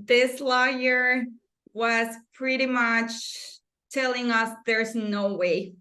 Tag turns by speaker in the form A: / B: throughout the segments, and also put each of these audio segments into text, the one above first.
A: this lawyer was pretty much telling us there's no way.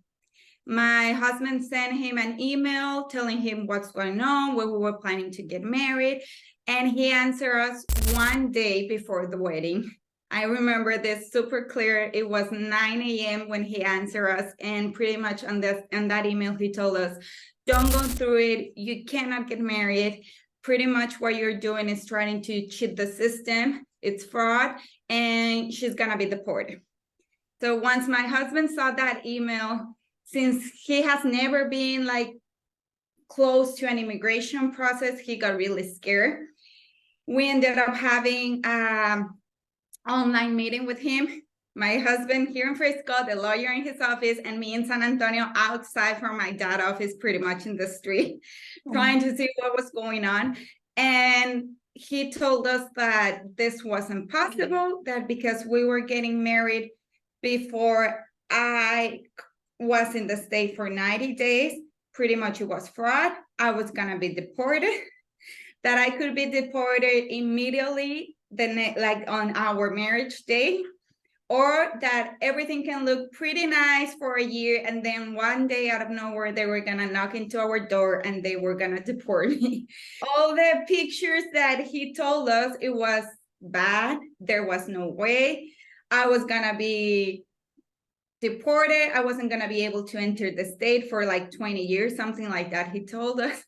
A: My husband sent him an email telling him what's going on, when we were planning to get married, and he answered us one day before the wedding. I remember this super clear. It was 9 a.m. when he answered us, and pretty much on that email, he told us, don't go through it. You cannot get married. Pretty much what you're doing is trying to cheat the system. It's fraud, and she's gonna be deported. So once my husband saw that email, since he has never been like close to an immigration process, he got really scared. We ended up having online meeting with him, my husband here in Frisco, the lawyer in his office, and me in San Antonio outside from my dad's office, pretty much in the street, trying to see what was going on. And he told us that this wasn't possible, that because we were getting married before I was in the state for 90 days, pretty much it was fraud. I was gonna be deported, that I could be deported immediately like on our marriage day, or that everything can look pretty nice for a year, and then one day out of nowhere they were gonna knock into our door and they were gonna deport me. All the pictures that he told us, it was bad. There was no way I was gonna be deported. I wasn't gonna be able to enter the state for like 20 years, something like that, he told us.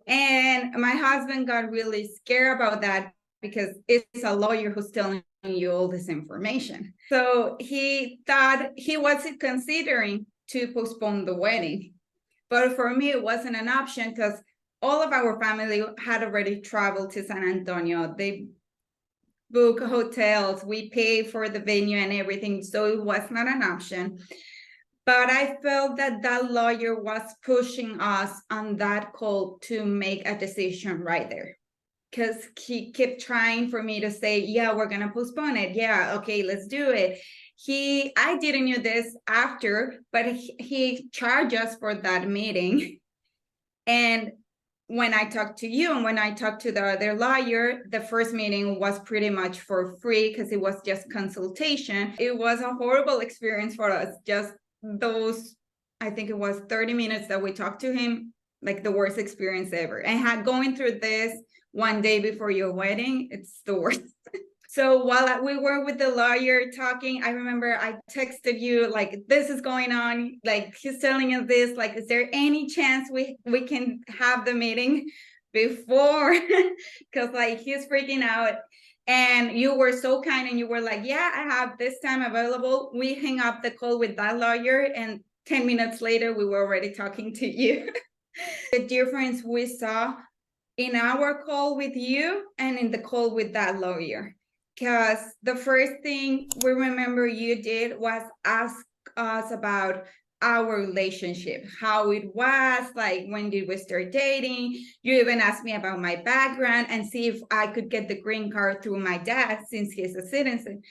A: And my husband got really scared about that, because it's a lawyer who's telling you all this information. So he thought, he wasn't considering to postpone the wedding. But for me, it wasn't an option, because all of our family had already traveled to San Antonio. They booked hotels, we paid for the venue and everything, so it was not an option. But I felt that that lawyer was pushing us on that call to make a decision right there, because he kept trying for me to say, yeah, we're gonna postpone it. Yeah, okay, let's do it. I didn't know this after, but he charged us for that meeting. And when I talked to you and when I talked to the other lawyer, the first meeting was pretty much for free, because it was just consultation. It was a horrible experience for us. Just those, I think it was 30 minutes that we talked to him, like the worst experience ever. And going through this one day before your wedding, it's the worst. So while we were with the lawyer talking, I remember I texted you, like, this is going on, like, he's telling us this, like, is there any chance we can have the meeting before? Because like he's freaking out. And you were so kind, and you were like, yeah, I have this time available. We hang up the call with that lawyer, and 10 minutes later, we were already talking to you. The difference we saw in our call with you and in the call with that lawyer. Because the first thing we remember you did was ask us about our relationship, how it was, like, when did we start dating? You even asked me about my background and see if I could get the green card through my dad, since he's a citizen.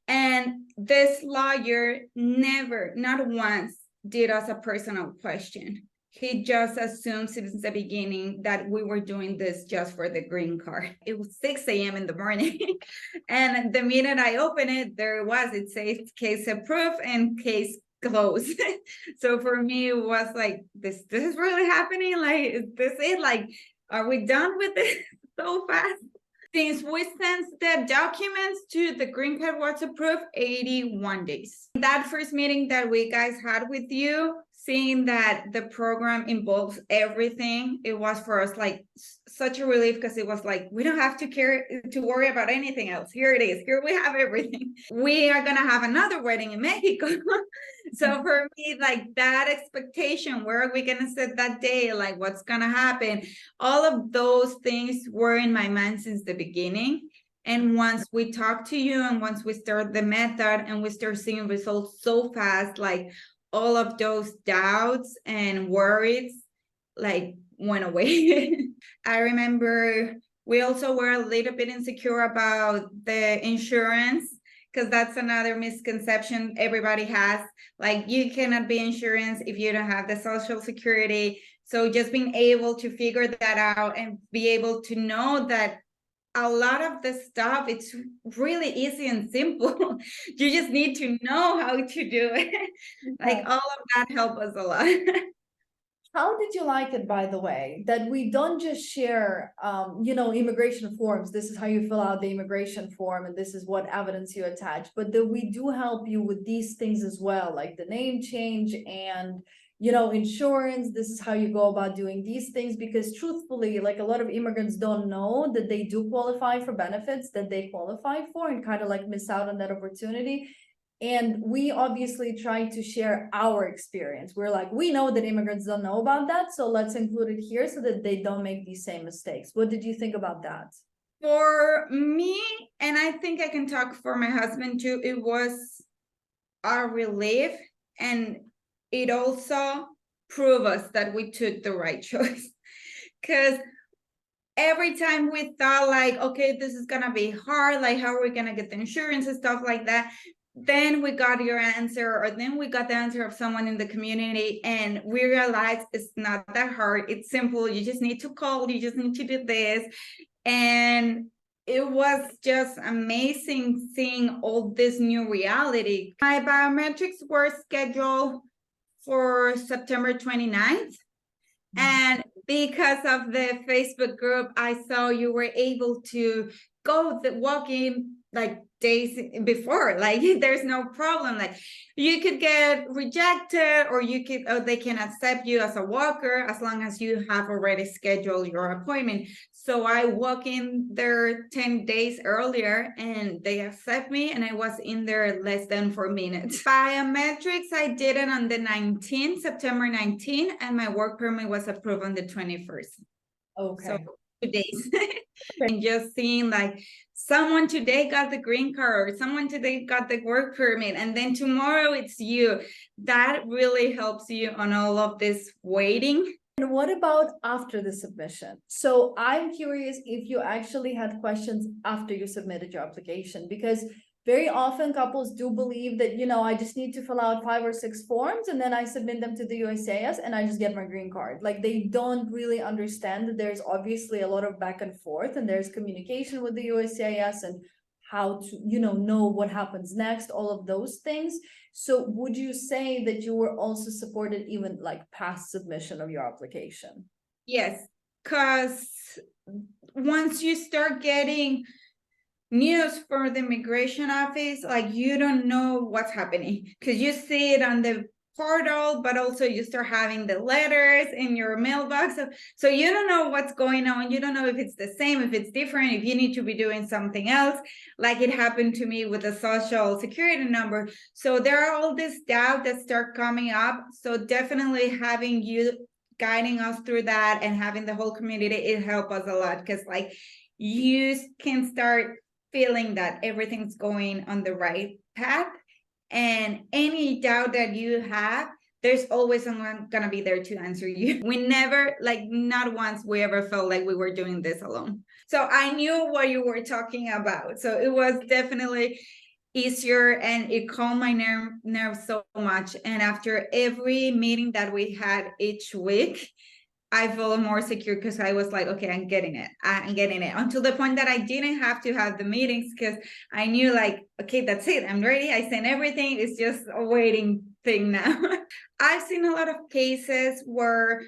A: And this lawyer never, not once, did us a personal question. He just assumed since the beginning that we were doing this just for the green card. It was 6 a.m. in the morning. And the minute I opened it, there it was. It says case approved and case closed. So for me, it was like, this is really happening? Like, is this it? Like, are we done with this so fast? Since we sent the documents to the green card was approved, 81 days. That first meeting that we guys had with you, seeing that the program involves everything, it was for us like such a relief, because it was like, we don't have to worry about anything else. Here it is. Here we have everything. We are gonna have another wedding in Mexico. So for me, like, that expectation, where are we gonna sit that day? Like, what's gonna happen? All of those things were in my mind since the beginning. And once we talk to you, and once we start the method and we start seeing results so fast, like, all of those doubts and worries like went away. I remember we also were a little bit insecure about the insurance, because that's another misconception everybody has. Like, you cannot be insurance if you don't have the Social Security. So just being able to figure that out and be able to know that a lot of the stuff, it's really easy and simple. You just need to know how to do it. Like all of that helped us a lot.
B: How did you like it, by the way, that we don't just share, immigration forms? This is how you fill out the immigration form, and this is what evidence you attach, but that we do help you with these things as well, like the name change and, insurance. This is how you go about doing these things, because truthfully, like a lot of immigrants don't know that they do qualify for benefits that they qualify for and kind of like miss out on that opportunity. And we obviously try to share our experience. We're like, we know that immigrants don't know about that, so let's include it here so that they don't make these same mistakes. What did you think about that?
A: For me, and I think I can talk for my husband too, it was a relief, and it also proved us that we took the right choice. Because every time we thought like, okay, this is gonna be hard, like how are we gonna get the insurance and stuff like that, then we got your answer, or then we got the answer of someone in the community, and we realized it's not that hard. It's simple. You just need to call, you just need to do this. And it was just amazing seeing all this new reality. My biometrics were scheduled for September 29th. And because of the Facebook group, I saw you were able to go the walk-in like days before. Like there's no problem. Like you could get rejected, or they can accept you as a walker as long as you have already scheduled your appointment. So I walk in there 10 days earlier and they accept me, and I was in there less than 4 minutes. Biometrics, I did it on the 19th, September 19th, and my work permit was approved on the 21st.
B: Okay.
A: So 2 days. And just seeing like someone today got the green card, or someone today got the work permit, and then tomorrow it's you. That really helps you on all of this waiting.
B: And what about after the submission? So I'm curious if you actually had questions after you submitted your application, because very often couples do believe that, I just need to fill out 5 or 6 forms and then I submit them to the USCIS and I just get my green card. Like they don't really understand that there's obviously a lot of back and forth, and there's communication with the USCIS and how to, know what happens next, all of those things. So would you say that you were also supported even like past submission of your application?
A: Yes, because once you start getting news from the immigration office, like you don't know what's happening because you see it on the portal, but also you start having the letters in your mailbox. So you don't know what's going on. You don't know if it's the same, if it's different, if you need to be doing something else, like it happened to me with the social security number. So there are all this doubt that start coming up. So definitely having you guiding us through that and having the whole community, it helped us a lot, because like you can start feeling that everything's going on the right path, and any doubt that you have, there's always someone gonna be there to answer you. We never, like not once we ever felt like we were doing this alone. So I knew what you were talking about. So it was definitely easier, and it calmed my nerves so much. And after every meeting that we had each week, I felt more secure, because I was like, okay, I'm getting it. Until the point that I didn't have to have the meetings, because I knew like, okay, that's it. I'm ready. I sent everything. It's just a waiting thing now. I've seen a lot of cases where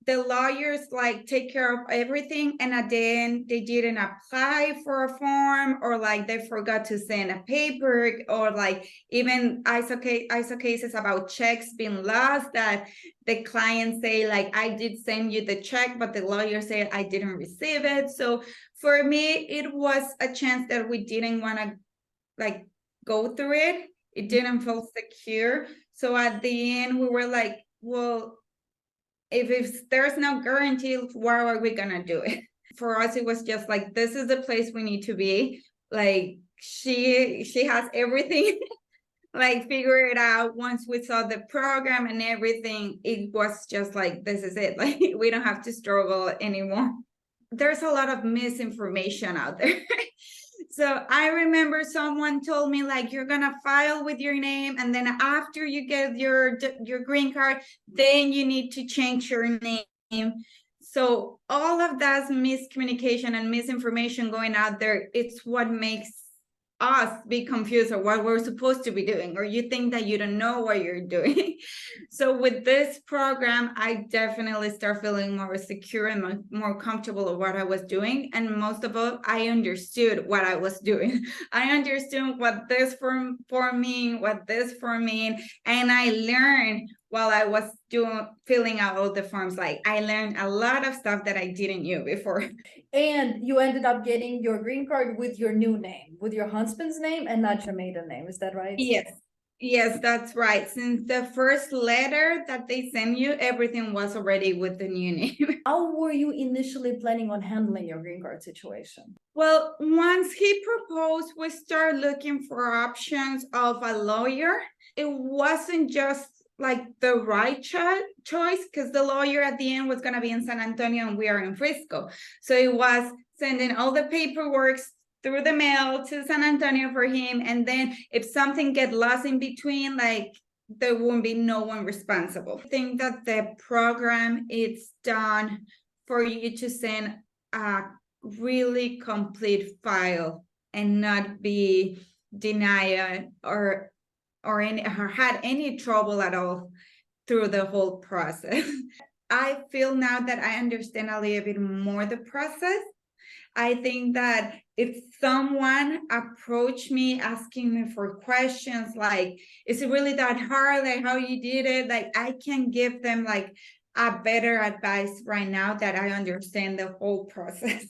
A: the lawyers like take care of everything, and at the end they didn't apply for a form, or like they forgot to send a paper, or like even I saw cases about checks being lost, that the client say like, I did send you the check, but the lawyer said I didn't receive it. So for me, it was a chance that we didn't want to like go through it. It didn't feel secure. So at the end we were like, well, if there's no guarantee, why are we gonna do it? For us, it was just like, this is the place we need to be. Like she has everything like figure it out. Once we saw the program and everything, it was just like, this is it. Like we don't have to struggle anymore. There's a lot of misinformation out there. So I remember someone told me like, you're gonna file with your name, and then after you get your green card, then you need to change your name. So all of that miscommunication and misinformation going out there, it's what makes us be confused or what we're supposed to be doing, or you think that you don't know what you're doing. So with this program, I definitely start feeling more secure and more comfortable of what I was doing. And most of all, I understood what I was doing. I understood what this for mean, what this for mean. And I learned while I was filling out all the forms. Like I learned a lot of stuff that I didn't know before.
B: And you ended up getting your green card with your new name, with your husband's name and not your maiden name. Is that right?
A: Yes, that's right. Since the first letter that they send you, everything was already with the new name.
B: How were you initially planning on handling your green card situation?
A: Well, once he proposed, we started looking for options of a lawyer. It wasn't just like the right choice, because the lawyer at the end was going to be in San Antonio and we are in Frisco. So it was sending all the paperwork through the mail to San Antonio for him. And then if something get lost in between, like there won't be no one responsible. I think that the program is done for you to send a really complete file and not be denied or had any trouble at all through the whole process. I feel now that I understand a little bit more the process. I think that if someone approached me asking me for questions like, is it really that hard? Like how you did it? Like I can give them like a better advice right now that I understand the whole process.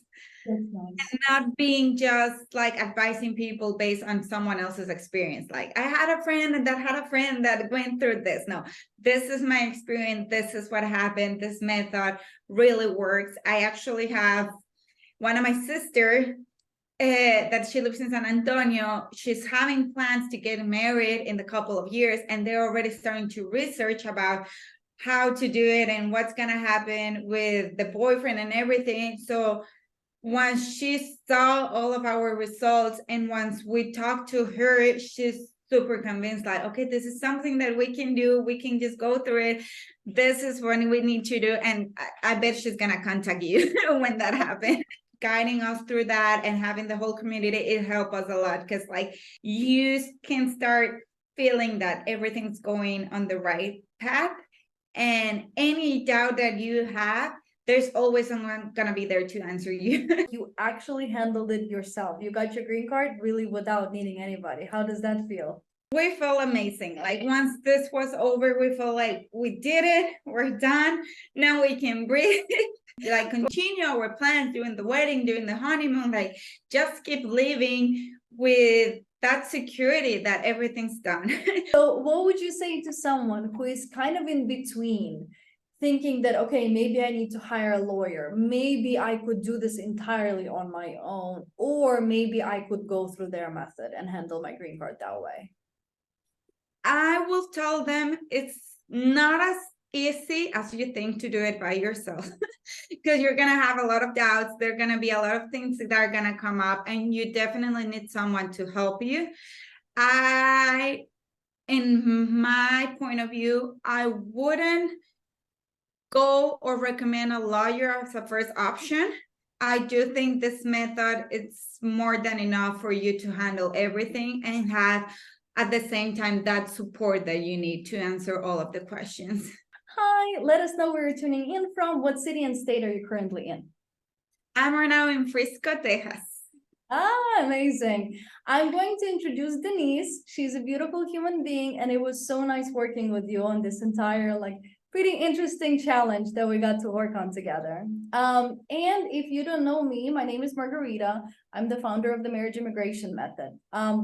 B: That's nice.
A: And not being just like advising people based on someone else's experience. Like I had a friend that had a friend that went through this. No, this is my experience. This is what happened. This method really works. I actually have one of my sister that she lives in San Antonio. She's having plans to get married in a couple of years, and they're already starting to research about how to do it and what's gonna happen with the boyfriend and everything. So once she saw all of our results and once we talked to her, she's super convinced like, okay, this is something that we can do. We can just go through it. This is what we need to do. And I bet she's gonna contact you when that happens. Guiding us through that and having the whole community, it helped us a lot because like you can start feeling that everything's going on the right path, and any doubt that you have, there's always someone gonna be there to answer you.
B: You actually handled it yourself. You got your green card really without needing anybody. How does that feel?
A: We felt amazing. Like once this was over, we felt like we did it, we're done. Now we can breathe. Like continue our plans, doing the wedding, doing the honeymoon, like just keep living with that security that everything's done.
B: So what would you say to someone who is kind of in between, thinking that, okay, maybe I need to hire a lawyer, maybe I could do this entirely on my own, or maybe I could go through their method and handle my green card that way?
A: I will tell them it's not as easy as you think to do it by yourself, because you're going to have a lot of doubts. There are going to be a lot of things that are going to come up, and you definitely need someone to help you. In my point of view, I wouldn't go or recommend a lawyer as a first option. I do think this method is more than enough for you to handle everything and have at the same time that support that you need to answer all of the questions.
B: Hi, let us know where you're tuning in from. What city and state are you currently in?
A: I'm right now in Frisco, Texas.
B: Ah, amazing. I'm going to introduce Denise. She's a beautiful human being, and it was so nice working with you on this entire pretty interesting challenge that we got to work on together. And if you don't know me, my name is Margarita. I'm the founder of the Marriage Immigration Method.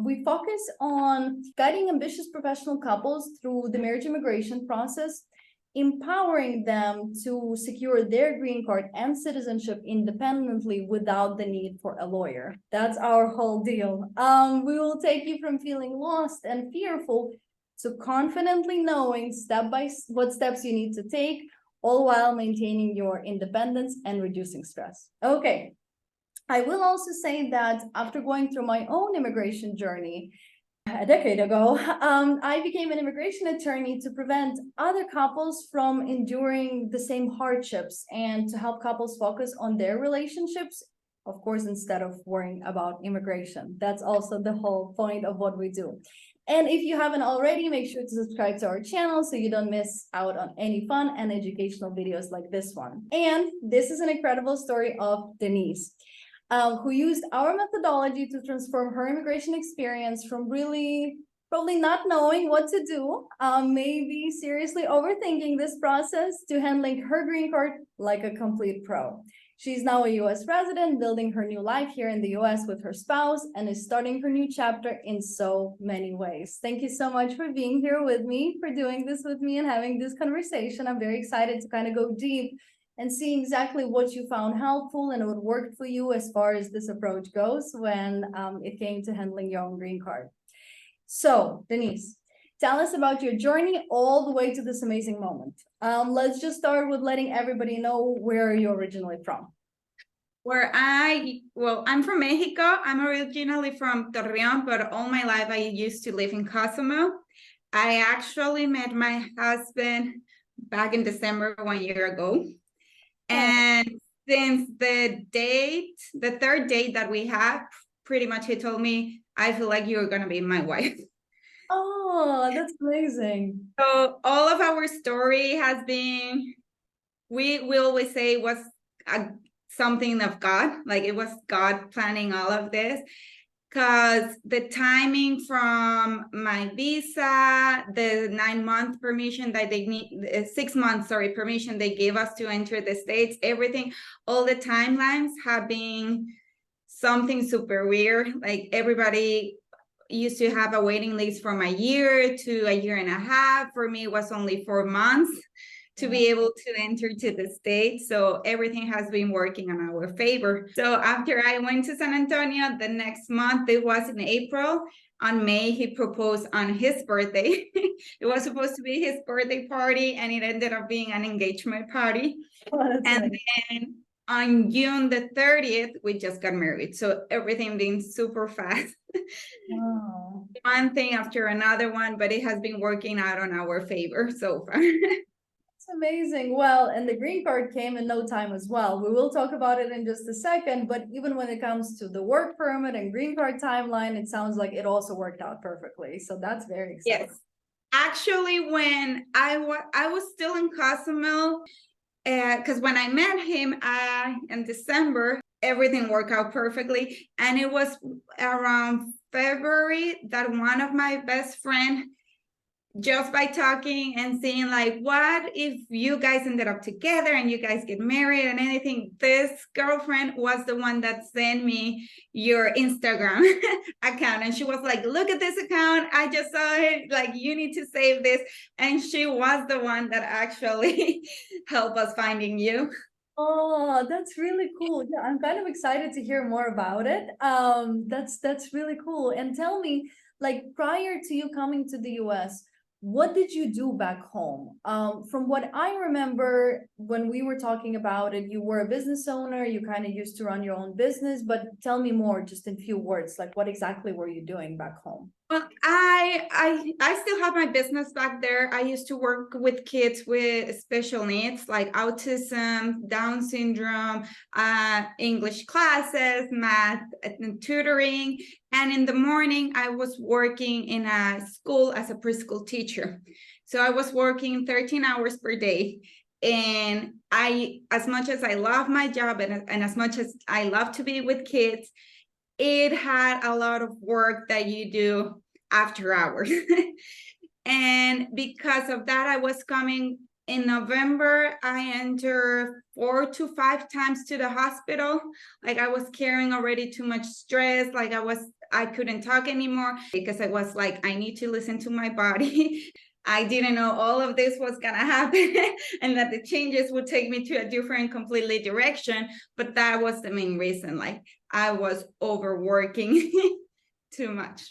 B: We focus on guiding ambitious professional couples through the marriage immigration process, empowering them to secure their green card and citizenship independently without the need for a lawyer. That's our whole deal. We will take you from feeling lost and fearful to confidently knowing what steps you need to take, all while maintaining your independence and reducing stress. Okay, I will also say that after going through my own immigration journey, a decade ago, I became an immigration attorney to prevent other couples from enduring the same hardships and to help couples focus on their relationships, of course, instead of worrying about immigration. That's also the whole point of what we do. And if you haven't already, make sure to subscribe to our channel so you don't miss out on any fun and educational videos like this one. And this is an incredible story of Denise, who used our methodology to transform her immigration experience from really probably not knowing what to do, maybe seriously overthinking this process, to handling her green card like a complete pro. She's now a US resident, building her new life here in the US with her spouse, and is starting her new chapter in so many ways. Thank you so much for being here with me, for doing this with me and having this conversation. I'm very excited to kind of go deep and see exactly what you found helpful and what worked for you as far as this approach goes when it came to handling your own green card. So, Denise, tell us about your journey all the way to this amazing moment. Let's just start with letting everybody know where you're originally from.
A: I'm from Mexico. I'm originally from Torreon, but all my life I used to live in Cozumel. I actually met my husband back in December 1 year ago. And since the third date that we had, pretty much he told me, I feel like you're going to be my wife.
B: Oh, that's amazing.
A: So all of our story has been, we always say it was something of God, like it was God planning all of this. Because the timing from my visa, the 9-month permission that they need, 6 months, permission they gave us to enter the States, everything, all the timelines have been something super weird. Like everybody used to have a waiting list from a year to a year and a half. For me, it was only 4 months to be able to enter to the States. So everything has been working in our favor. So after I went to San Antonio, the next month, it was in April. On May, he proposed on his birthday. It was supposed to be his birthday party, and it ended up being an engagement party. And then on June the 30th, we just got married. So everything been super fast.
B: Wow.
A: One thing after another one, but it has been working out on our favor so far.
B: That's amazing. Well, and the green card came in no time as well. We will talk about it in just a second, but even when it comes to the work permit and green card timeline, it sounds like it also worked out perfectly. So that's very exciting.
A: Yes. Actually, when I was still in Cozumel, because when I met him in December, everything worked out perfectly. And it was around February that one of my best friends, just by talking and seeing like, what if you guys ended up together and you guys get married and anything, this girlfriend was the one that sent me your Instagram account. And she was like, look at this account. I just saw it. Like, you need to save this. And she was the one that actually helped us finding you.
B: Oh, that's really cool. Yeah, I'm kind of excited to hear more about it. That's really cool. And tell me, like prior to you coming to the US, what did you do back home? From what I remember when we were talking about it, you were a business owner, you kind of used to run your own business, but tell me more just in few words, like what exactly were you doing back home?
A: Well, I still have my business back there. I used to work with kids with special needs like autism, Down syndrome, English classes, math, and tutoring. And in the morning, I was working in a school as a preschool teacher. So I was working 13 hours per day. And as much as I love my job and as much as I love to be with kids, it had a lot of work that you do after hours. And because of that, I was coming in November, I entered 4 to 5 times to the hospital. Like I was carrying already too much stress. Like I couldn't talk anymore because I was like, I need to listen to my body. I didn't know all of this was gonna happen and that the changes would take me to a different completely direction. But that was the main reason. Like I was overworking too much.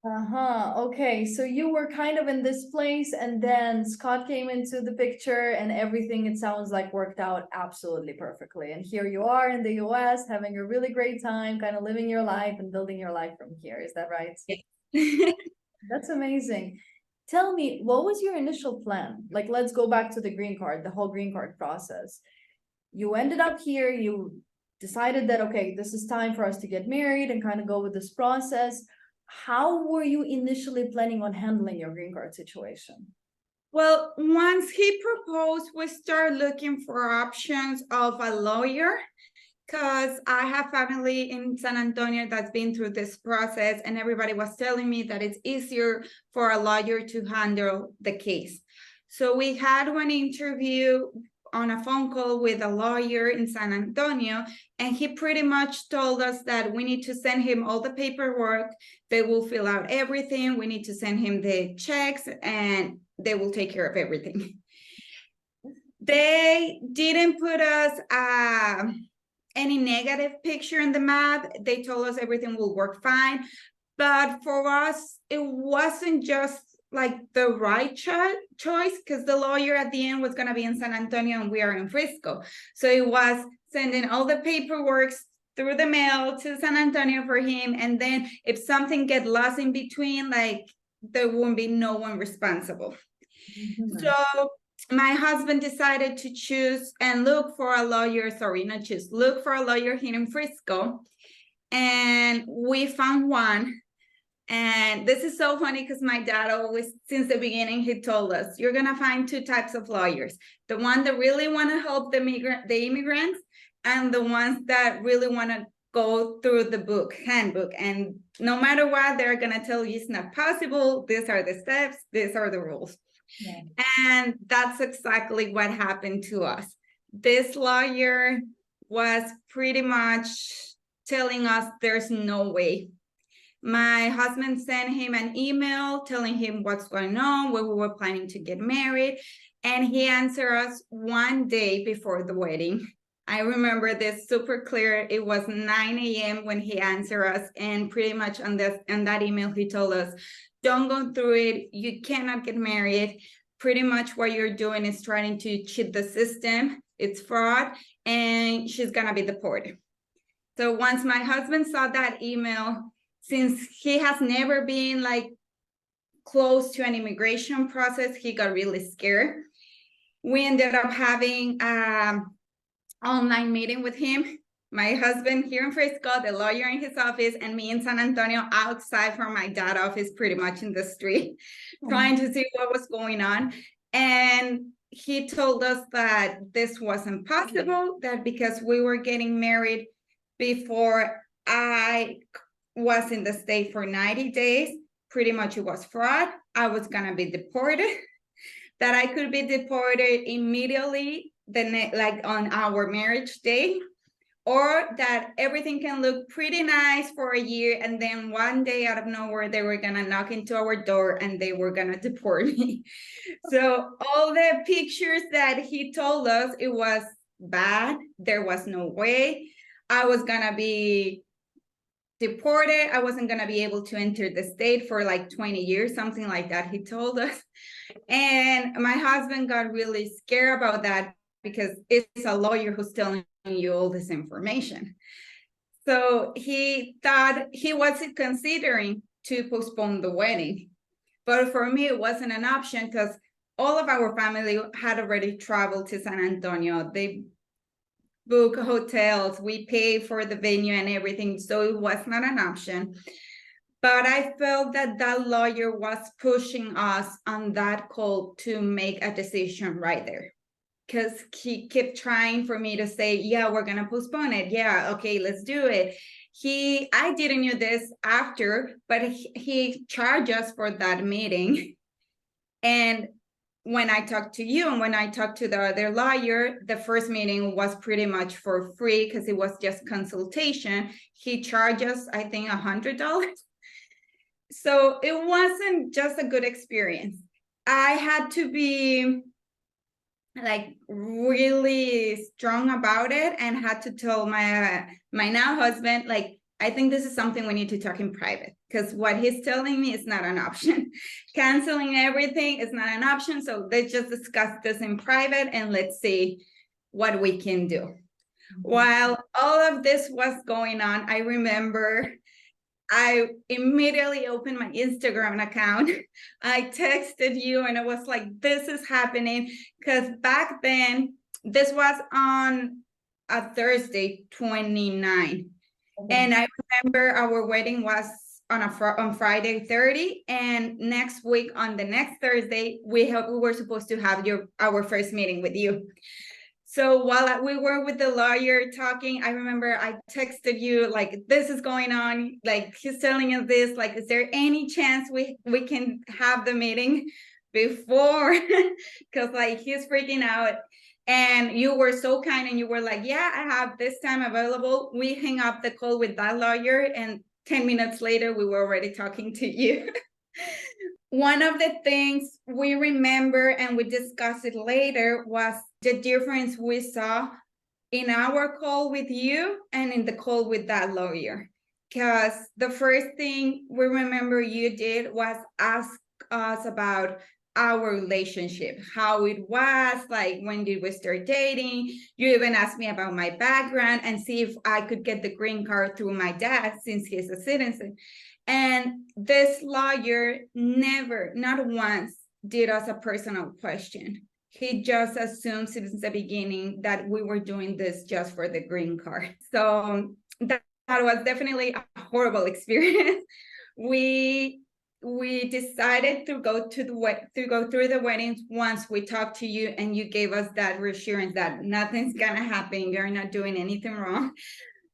B: Okay, so you were kind of in this place and then Scott came into the picture and everything, it sounds like, worked out absolutely perfectly. And here you are in the US having a really great time, kind of living your life and building your life from here. Is that right? That's amazing. Tell me, what was your initial plan? Like, let's go back to the green card, the whole green card process. You ended up here, you decided that, okay, this is time for us to get married and kind of go with this process. How were you initially planning on handling your green card situation?
A: Well, once he proposed, we started looking for options of a lawyer because I have family in San Antonio that's been through this process, and everybody was telling me that it's easier for a lawyer to handle the case. So we had one interview on a phone call with a lawyer in San Antonio, and he pretty much told us that we need to send him all the paperwork. They will fill out everything. We need to send him the checks, and they will take care of everything. They didn't put us any negative picture in the map. They told us everything will work fine. But for us, it wasn't just like the right choice, because the lawyer at the end was going to be in San Antonio and we are in Frisco. So it was sending all the paperwork through the mail to San Antonio for him. And then if something get lost in between, like there won't be no one responsible. So my husband decided to choose and look for a lawyer, look for a lawyer here in Frisco. And we found one. And this is so funny because my dad always, since the beginning, he told us, you're going to find two types of lawyers. The one that really want to help the immigrants, and the ones that really want to go through the handbook. And no matter what, they're going to tell you it's not possible. These are the steps. These are the rules. Yeah. And that's exactly what happened to us. This lawyer was pretty much telling us there's no way. My husband sent him an email telling him what's going on, where we were planning to get married, and he answered us one day before the wedding. I remember this super clear. It was 9 a.m. when he answered us, and pretty much on that email, he told us, don't go through it. You cannot get married. Pretty much what you're doing is trying to cheat the system. It's fraud, and she's gonna be deported. So once my husband saw that email, since he has never been like close to an immigration process, he got really scared. We ended up having an online meeting with him. My husband here in Frisco, the lawyer in his office, and me in San Antonio outside from my dad's office, pretty much in the street, trying to see what was going on. And he told us that this wasn't possible, that because we were getting married before I was in the state for 90 days, pretty much it was fraud. I was gonna be deported, that I could be deported immediately, like on our marriage day, or that everything can look pretty nice for a year, and then one day out of nowhere, they were gonna knock into our door and they were gonna deport me. So all the pictures that he told us, it was bad. There was no way. I was gonna be deported. I wasn't going to be able to enter the state for like 20 years, something like that, he told us. And my husband got really scared about that because it's a lawyer who's telling you all this information. So he thought he was considering to postpone the wedding. But for me, it wasn't an option because all of our family had already traveled to San Antonio. They book hotels, we pay for the venue and everything, so it was not an option. But I felt that that lawyer was pushing us on that call to make a decision right there, because he kept trying for me to say, yeah, we're gonna postpone it, yeah, okay, let's do it. I didn't know this after, but he charged us for that meeting. And when I talked to you and when I talked to the other lawyer, the first meeting was pretty much for free because it was just consultation. He charged us, I think, $100. So it wasn't just a good experience. I had to be like really strong about it and had to tell my now husband, like, I think this is something we need to talk in private, because what he's telling me is not an option. Canceling everything is not an option. So let's just discuss this in private and let's see what we can do. While all of this was going on, I remember I immediately opened my Instagram account. I texted you and I was like, this is happening. Because back then, this was on a Thursday, 29. And I remember our wedding was on Friday 30, and next week on the next Thursday, we were supposed to have our first meeting with you. So while we were with the lawyer talking, I remember I texted you like, this is going on, like he's telling us this, like, is there any chance we can have the meeting before? Because like he's freaking out. And you were so kind and you were like, yeah, I have this time available. We hang up the call with that lawyer, and 10 minutes later, we were already talking to you. One of the things we remember and we discussed it later was the difference we saw in our call with you and in the call with that lawyer. Because the first thing we remember you did was ask us about our relationship, how it was, like when did we start dating. You even asked me about my background and see if I could get the green card through my dad since he's a citizen. And this lawyer never, not once, did us a personal question. He just assumed since the beginning that we were doing this just for the green card. So that was definitely a horrible experience. We decided to go through the weddings once we talked to you and you gave us that reassurance that nothing's gonna happen. You're not doing anything wrong.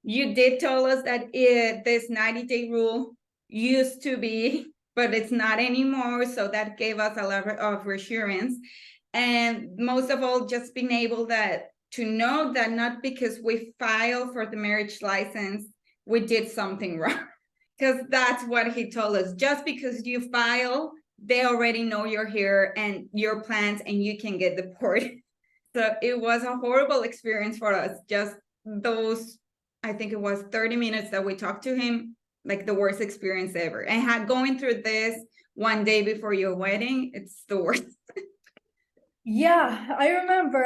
A: You did tell us that this 90-day rule used to be, but it's not anymore. So that gave us a lot of reassurance. And most of all, just being able to know that not because we filed for the marriage license, we did something wrong. Because that's what he told us. Just because you file, they already know you're here and your plans and you can get deported. So it was a horrible experience for us. Just those, I think it was 30 minutes that we talked to him, like the worst experience ever. And going through this one day before your wedding, it's the worst.
B: Yeah, I remember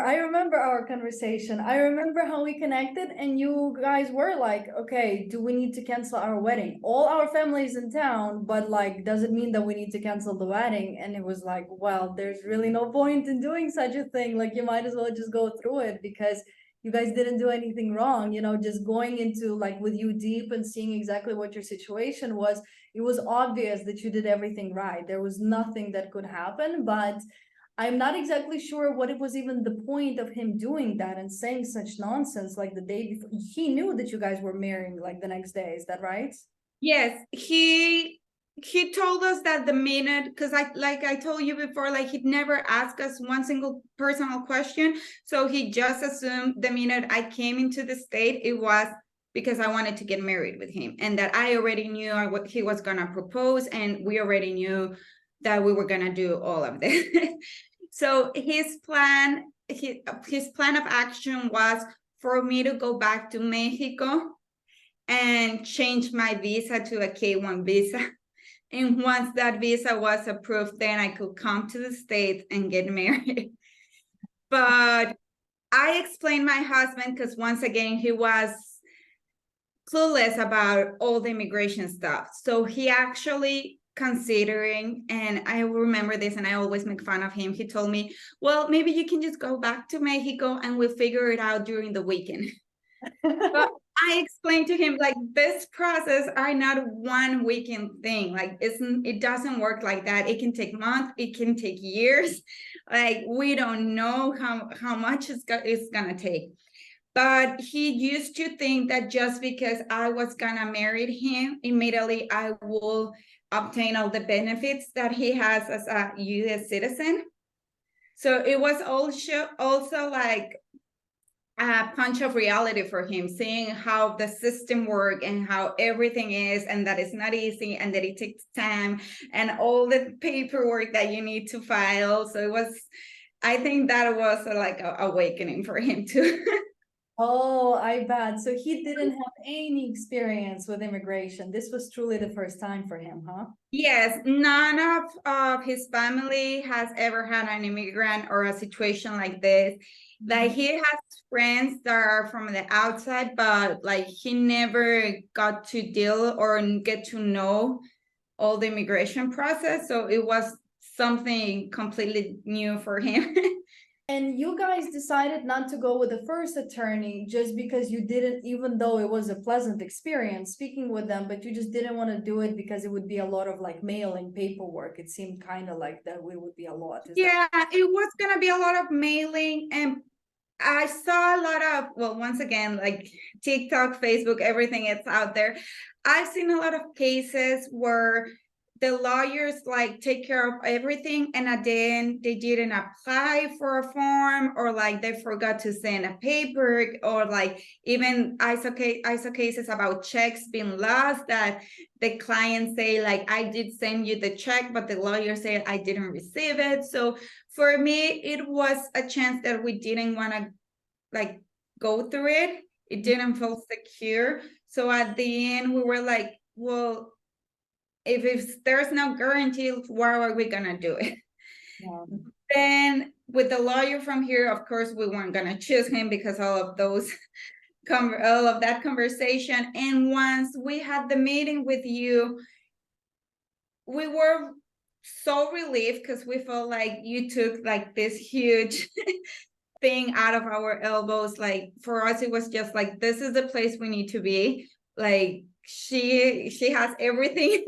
B: our conversation. I remember how we connected and you guys were like, okay, do we need to cancel our wedding? All our families in town, but like, does it mean that we need to cancel the wedding? And it was like, well, there's really no point in doing such a thing. Like, you might as well just go through it because you guys didn't do anything wrong, just going into like with you deep and seeing exactly what your situation was. It was obvious that you did everything right. There was nothing that could happen, but I'm not exactly sure what it was even the point of him doing that and saying such nonsense like the day before. He knew that you guys were marrying like the next day, is that right?
A: Yes, he told us that the minute, because I told you before, like he'd never asked us one single personal question. So he just assumed the minute I came into the state, it was because I wanted to get married with him and that I already knew what he was gonna propose and we already knew that we were gonna do all of this. So his plan of action was for me to go back to Mexico and change my visa to a K1 visa. And once that visa was approved, then I could come to the States and get married. But I explained my husband because once again, he was clueless about all the immigration stuff. So he actually considering, and I remember this and I always make fun of him, he told me, well, maybe you can just go back to Mexico and we'll figure it out during the weekend. But I explained to him, like, this process are not one weekend thing. Like, it doesn't work like that. It can take months, it can take years. Like, we don't know how much it's gonna take. But he used to think that just because I was gonna marry him, immediately I will obtain all the benefits that he has as a US citizen. So it was also like a punch of reality for him, seeing how the system works and how everything is, and that it's not easy and that it takes time and all the paperwork that you need to file. So I think that was like an awakening for him too.
B: Oh, I bet. So he didn't have any experience with immigration. This was truly the first time for him, huh?
A: Yes, none of his family has ever had an immigrant or a situation like this. Like he has friends that are from the outside, but like he never got to deal or get to know all the immigration process. So it was something completely new for him.
B: And you guys decided not to go with the first attorney just because you didn't, even though it was a pleasant experience speaking with them, but you just didn't want to do it because it would be a lot of like mailing paperwork. It seemed kind of like that it would be a lot. Is that
A: Yeah, it was gonna be a lot of mailing, and I saw a lot of, well, once again, like TikTok, Facebook, everything it's out there. I've seen a lot of cases where the lawyers like take care of everything, and at the end they didn't apply for a form, or like they forgot to send a paper, or like even ISO cases about checks being lost, that the client say like, I did send you the check, but the lawyer said I didn't receive it. So for me, it was a chance that we didn't want to like go through it. It didn't feel secure. So at the end, we were like, well, if there's no guarantee, why are we gonna do it?
B: yeah.
A: Then with the lawyer from here, of course, we weren't gonna choose him because all of those all of that conversation. And once we had the meeting with you, we were so relieved because we felt like you took like this huge thing out of our elbows. Like for us, it was just like, this is the place we need to be. Like she has everything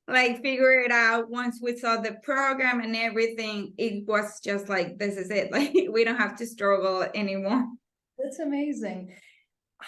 A: like figure it out. Once we saw the program and everything, it was just like, this is it. Like we don't have to struggle anymore.
B: That's amazing.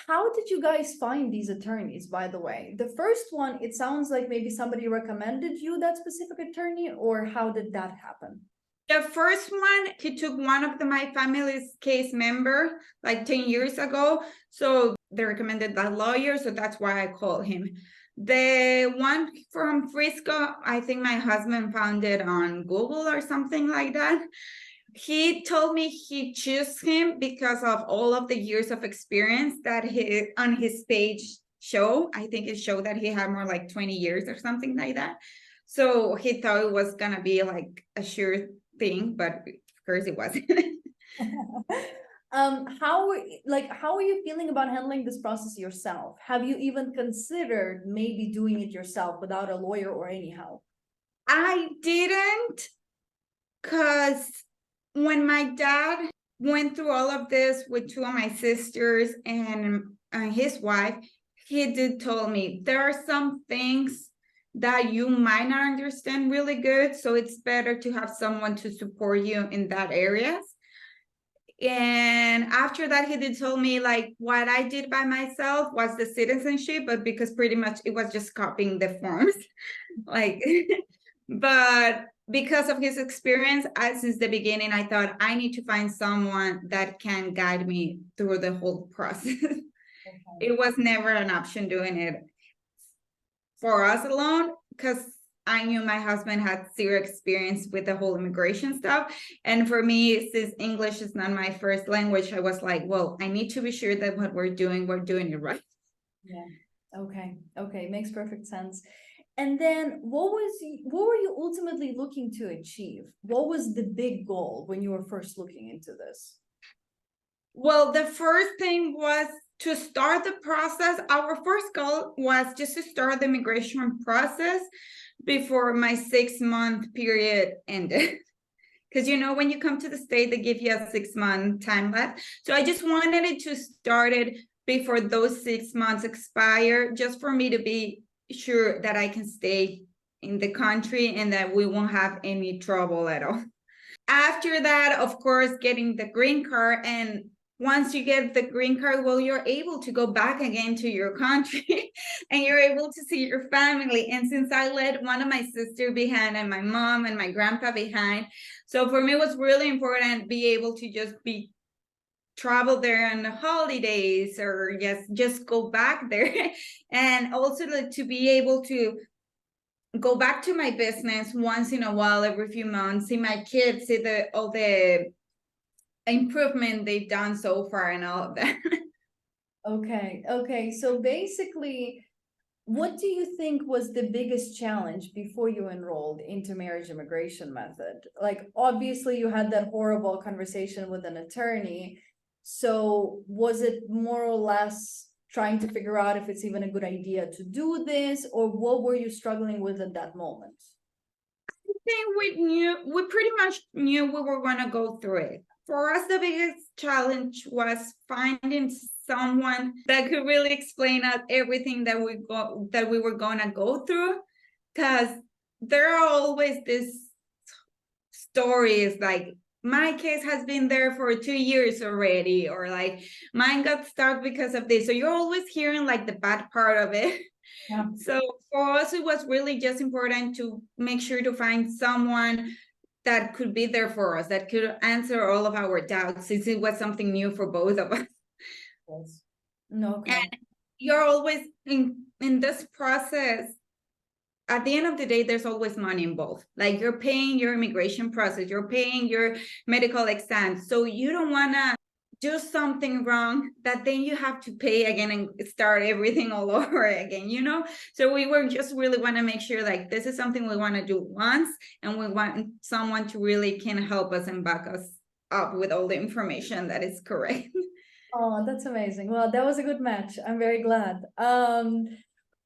B: How did you guys find these attorneys, by the way? The first one, it sounds like maybe somebody recommended you that specific attorney, or how did that happen?
A: The first one, he took one of my family's case member like 10 years ago. So they recommended that lawyer. So that's why I called him. The one from Frisco, I think my husband found it on Google or something like that. He told me he chose him because of all of the years of experience that he on his page show. I think it showed that he had more like 20 years or something like that. So he thought it was gonna be like a sure thing, but of course it wasn't.
B: How are you feeling about handling this process yourself? Have you even considered maybe doing it yourself without a lawyer or any help?
A: I didn't, because when my dad went through all of this with two of my sisters and his wife, he did told me there are some things that you might not understand really good, so it's better to have someone to support you in that areas. And after that, he did tell me like what I did by myself was the citizenship, but because pretty much it was just copying the forms. Like but because of his experience, since the beginning I thought I need to find someone that can guide me through the whole process. It was never an option doing it for us alone, because I knew my husband had zero experience with the whole immigration stuff. And for me, since English is not my first language, I was like, well, I need to be sure that what we're doing it right.
B: Yeah. Okay. Makes perfect sense. And then what were you ultimately looking to achieve? What was the big goal when you were first looking into this?
A: Well, the first thing was to start the process. Our first goal was just to start the immigration process before my 6-month period ended. Because when you come to the state, they give you a 6-month time left. So I just wanted it to start it before those 6 months expire, just for me to be sure that I can stay in the country and that we won't have any trouble at all. After that, of course, getting the green card. And once you get the green card, well, you're able to go back again to your country and you're able to see your family. And since I left one of my sisters behind and my mom and my grandpa behind, so for me it was really important to be able to just travel there on the holidays, or just go back there. And also to be able to go back to my business once in a while, every few months, see my kids, see all the improvement they've done so far and all of that.
B: Okay, so basically, what do you think was the biggest challenge before you enrolled into marriage immigration method? Like, obviously, you had that horrible conversation with an attorney. So was it more or less trying to figure out if it's even a good idea to do this, or what were you struggling with at that moment?
A: Think we pretty much knew we were going to go through it. For us, the biggest challenge was finding someone that could really explain us everything that we were going to go through, because there are always these stories like, my case has been there for 2 years already, or like, mine got stuck because of this. So you're always hearing like the bad part of it.
B: Yeah.
A: So for us, it was really just important to make sure to find someone that could be there for us, that could answer all of our doubts, since it was something new for both of us.
B: Yes. No, okay.
A: And you're always in this process. At the end of the day, there's always money involved. Like, you're paying your immigration process, you're paying your medical exams. So you don't want to do something wrong that then you have to pay again and start everything all over again, you know? So we were just really want to make sure like this is something we want to do once, and we want someone to really can help us and back us up with all the information that is correct.
B: Oh, that's amazing. Well, that was a good match. I'm very glad.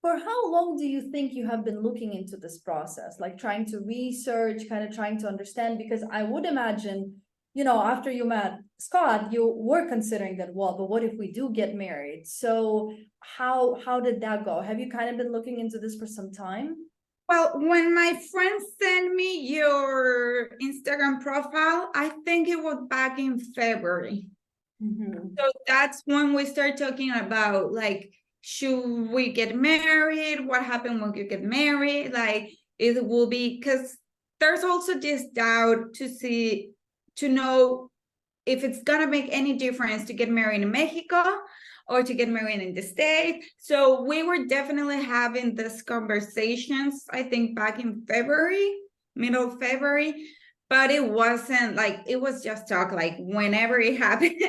B: For how long do you think you have been looking into this process? Like trying to research, kind of trying to understand, because I would imagine, after you met Scott, you were considering that, well, but what if we do get married? So how did that go? Have you kind of been looking into this for some time?
A: Well, when my friend sent me your Instagram profile, I think it was back in February.
B: Mhm.
A: So that's when we start talking about like, should we get married? What happened when you get married? Like, it will be, because there's also this doubt to know if it's gonna make any difference to get married in Mexico or to get married in the States. So we were definitely having these conversations, I think back in February, middle of February, but it wasn't like, it was just talk like whenever it happened.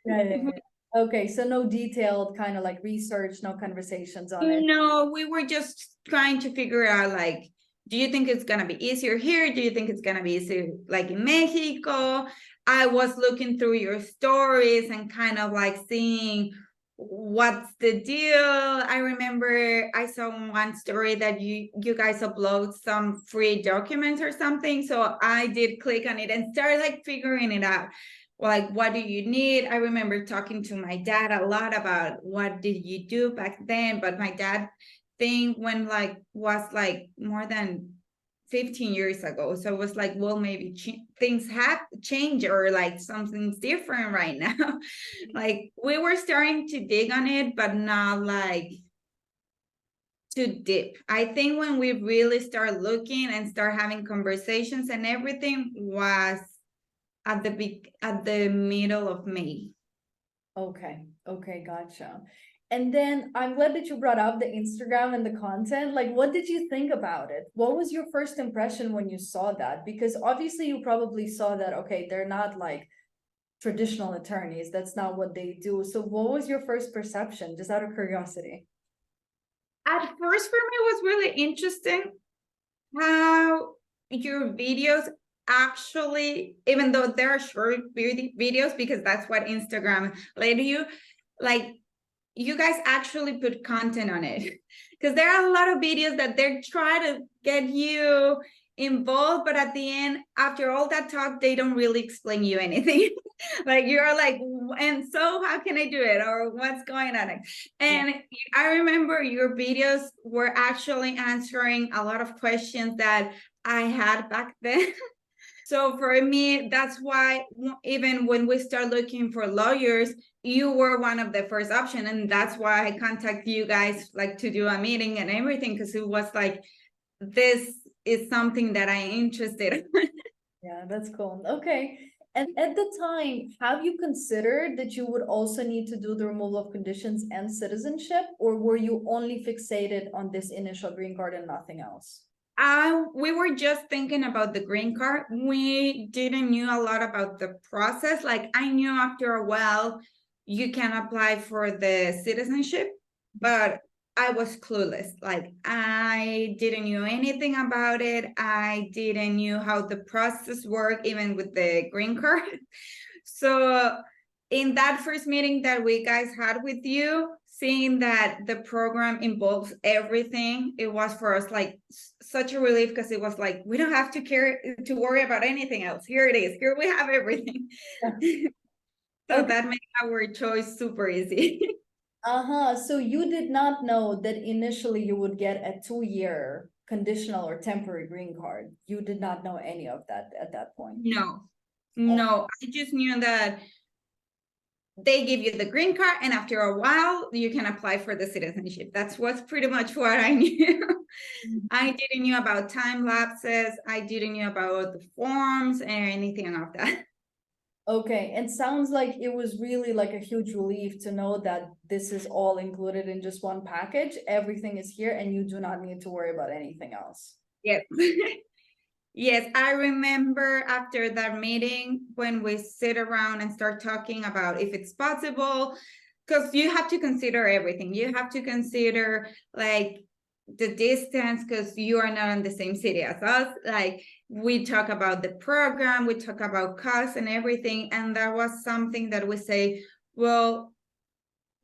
B: Yeah. Okay, so no detailed kind of like research, no conversations on it.
A: No, we were just trying to figure out like, do you think it's gonna be easier here? Do you think it's gonna be easier like in Mexico? I was looking through your stories and kind of like seeing what's the deal. I remember I saw one story that you guys upload some free documents or something. So I did click on it and started like figuring it out. Like, what do you need? I remember talking to my dad a lot about what did you do back then, but my dad thing when like was like more than 15 years ago. So it was like, well, maybe things have changed, or like something's different right now. Like, we were starting to dig on it, but not like too deep. I think when we really start looking and start having conversations and everything was at the middle of May.
B: Okay, gotcha. And then I'm glad that you brought up the Instagram and the content. Like, what did you think about it? What was your first impression when you saw that? Because obviously you probably saw that, okay, they're not like traditional attorneys. That's not what they do. So what was your first perception, just out of curiosity?
A: At first, for me, it was really interesting how your videos actually, even though they're short videos, because that's what Instagram let you, like, you guys actually put content on it. Because there are a lot of videos that they're trying to get you involved, but at the end, after all that talk, they don't really explain you anything. Like, you're like, and so how can I do it, or what's going on? And I remember your videos were actually answering a lot of questions that I had back then. So for me, that's why even when we start looking for lawyers, you were one of the first option. And that's why I contacted you guys like to do a meeting and everything, because it was like, this is something that I'm interested in.
B: Yeah, that's cool. Okay. And at the time, have you considered that you would also need to do the removal of conditions and citizenship, or were you only fixated on this initial green card and nothing else?
A: We were just thinking about the green card. We didn't knew a lot about the process. Like I knew after a while you can apply for the citizenship, but I was clueless. Like I didn't know anything about it. I didn't knew how the process worked, even with the green card. So in that first meeting that we guys had with you, seeing that the program involves everything, it was for us like such a relief, because it was like we don't have to worry about anything else. Here it is. Here we have everything. So
B: Okay.
A: that made our choice super easy.
B: So you did not know that initially you would get a 2-year conditional or temporary green card. You did not know any of that at that point.
A: No, I just knew that they give you the green card, and after a while you can apply for the citizenship. That's what's pretty much what I knew. I didn't know about time lapses. I didn't know about the forms or anything of that.
B: Okay, and sounds like it was really like a huge relief to know that this is all included in just one package. Everything is here and you do not need to worry about anything else.
A: Yes. Yes, I remember after that meeting when we sit around and start talking about if it's possible, because you have to consider everything. You have to consider like the distance, because you are not in the same city as us. Like we talk about the program, we talk about costs and everything. And that was something that we say, well,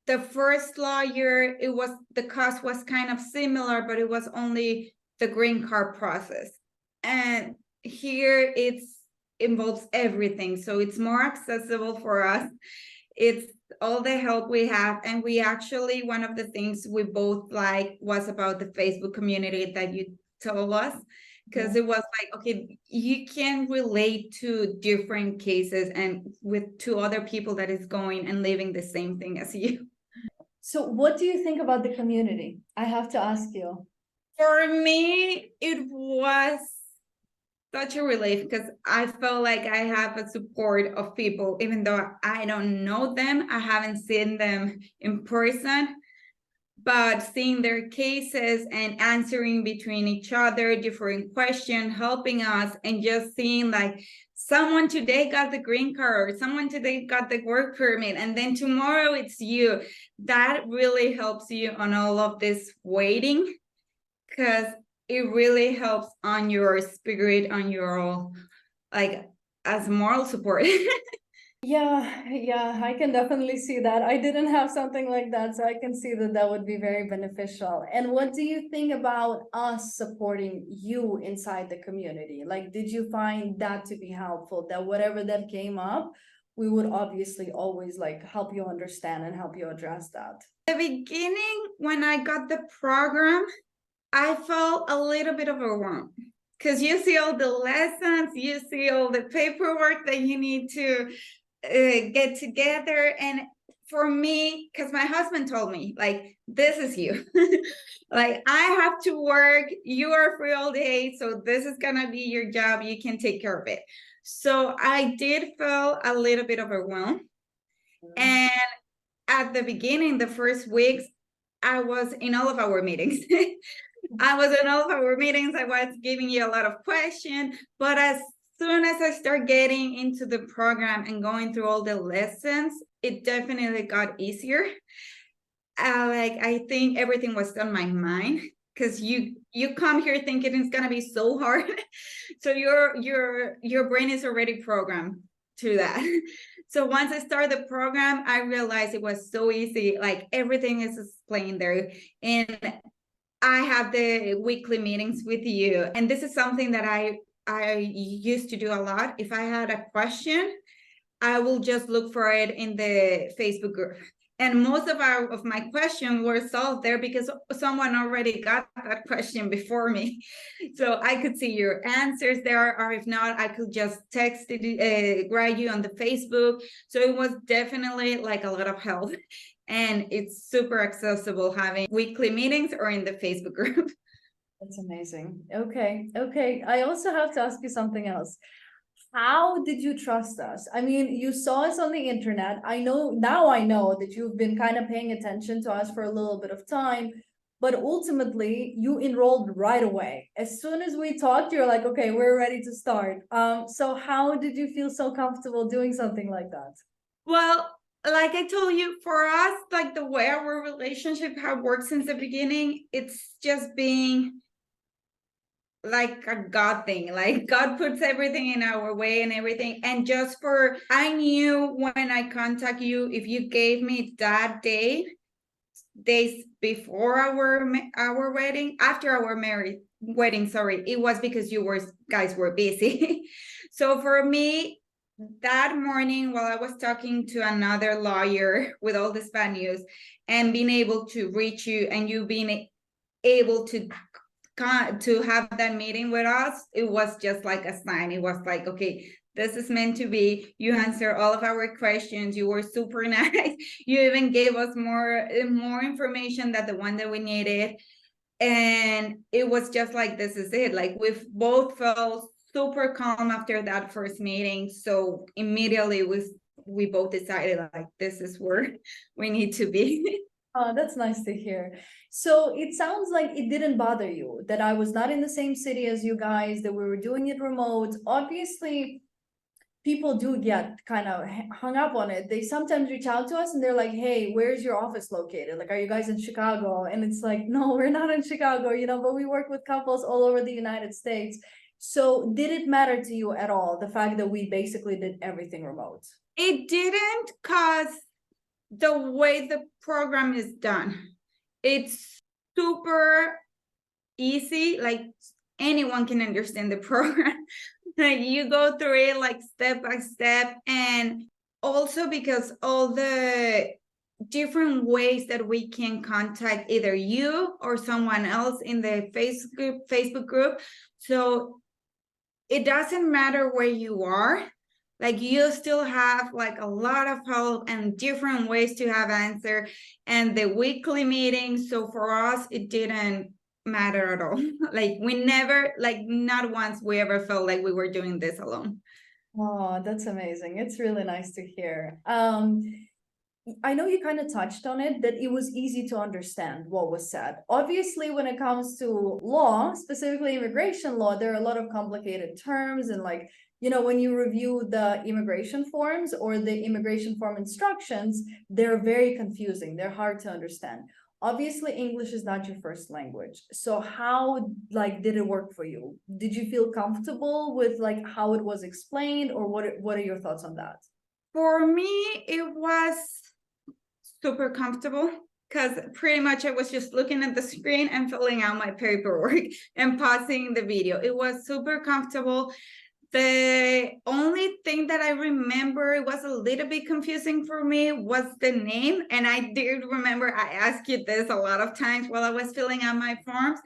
A: the first lawyer, the cost was kind of similar, but it was only the green card process. And here it's involves everything. So it's more accessible for us. It's all the help we have. And we actually, one of the things we both like was about the Facebook community that you told us, because it was like, okay, you can relate to different cases and with two other people that is going and living the same thing as you.
B: So what do you think about the community? I have to ask you.
A: For me, it was such a relief, because I felt like I have a support of people, even though I don't know them, I haven't seen them in person, but seeing their cases and answering between each other, different questions, helping us, and just seeing like someone today got the green card, or someone today got the work permit, and then tomorrow it's you. That really helps you on all of this waiting, because it really helps on your spirit, on your like as moral support.
B: Yeah, I can definitely see that. I didn't have something like that, so I can see that that would be very beneficial. And what do you think about us supporting you inside the community? Like, did you find that to be helpful? That whatever that came up, we would obviously always like help you understand and help you address that.
A: The beginning, when I got the program, I felt a little bit overwhelmed, because you see all the lessons, you see all the paperwork that you need to get together. And for me, because my husband told me, like, this is you. Like, I have to work, you are free all day, so this is gonna be your job, you can take care of it. So I did feel a little bit overwhelmed. And at the beginning, the first weeks, I was in all of our meetings. I was in all of our meetings. I was giving you a lot of questions, but as soon as I start getting into the program and going through all the lessons, it definitely got easier. Like I think everything was on my mind, because you come here thinking it's gonna be so hard, so your brain is already programmed to that. So once I started the program, I realized it was so easy. Like everything is explained there, and I have the weekly meetings with you. And this is something that I used to do a lot. If I had a question, I will just look for it in the Facebook group. And most of my questions were solved there, because someone already got that question before me. So I could see your answers there, or if not, I could just text it, write you on the Facebook. So it was definitely like a lot of help. And it's super accessible having weekly meetings or in the Facebook group.
B: That's amazing. Okay. I also have to ask you something else. How did you trust us? I mean, you saw us on the internet. I know that you've been kind of paying attention to us for a little bit of time. but ultimately you enrolled right away. As soon as we talked, you're like, okay, we're ready to start. So how did you feel so comfortable doing something like that?
A: Well, like I told you, for us, like the way our relationship have worked since the beginning, it's just being like a God thing. Like God puts everything in our way and everything. And just for, I knew when I contact you, if you gave me that day, days before our wedding, after our married wedding, sorry, it was because you were guys were busy. So for me, that morning while I was talking to another lawyer with all this bad news and being able to reach you and you being able to have that meeting with us, it was just like a sign. It was like, okay, this is meant to be. You answer all of our questions. You were super nice. You even gave us more information than the one that we needed. And it was just like, this is it. Like we've both felt super calm after that first meeting. So immediately we both decided like this is where we need to be.
B: Oh, that's nice to hear. So it sounds like it didn't bother you that I was not in the same city as you guys, that we were doing it remote. Obviously, people do get kind of hung up on it. They sometimes reach out to us and they're like, hey, where's your office located? Like, are you guys in Chicago? And it's like, no, we're not in Chicago, but we work with couples all over the United States. So did it matter to you at all, the fact that we basically did everything remote?
A: It didn't, cause the way the program is done, it's super easy. Like anyone can understand the program. Like you go through it like step by step, and also because all the different ways that we can contact either you or someone else in the Facebook group. So it doesn't matter where you are, like you still have like a lot of help and different ways to have answer, and the weekly meetings. So for us it didn't matter at all. Like we never, like not once we ever felt like we were doing this alone.
B: Oh, that's amazing. It's really nice to hear. I know you kind of touched on it, that it was easy to understand what was said. Obviously, when it comes to law, specifically immigration law, there are a lot of complicated terms. And like, when you review the immigration forms or the immigration form instructions, they're very confusing. They're hard to understand. Obviously, English is not your first language. So how, like, did it work for you? Did you feel comfortable with like how it was explained, or what are your thoughts on that?
A: For me it was super comfortable, because pretty much I was just looking at the screen and filling out my paperwork and pausing the video. It was super comfortable. The only thing that I remember it was a little bit confusing for me was the name. And I did remember I asked you this a lot of times while I was filling out my forms.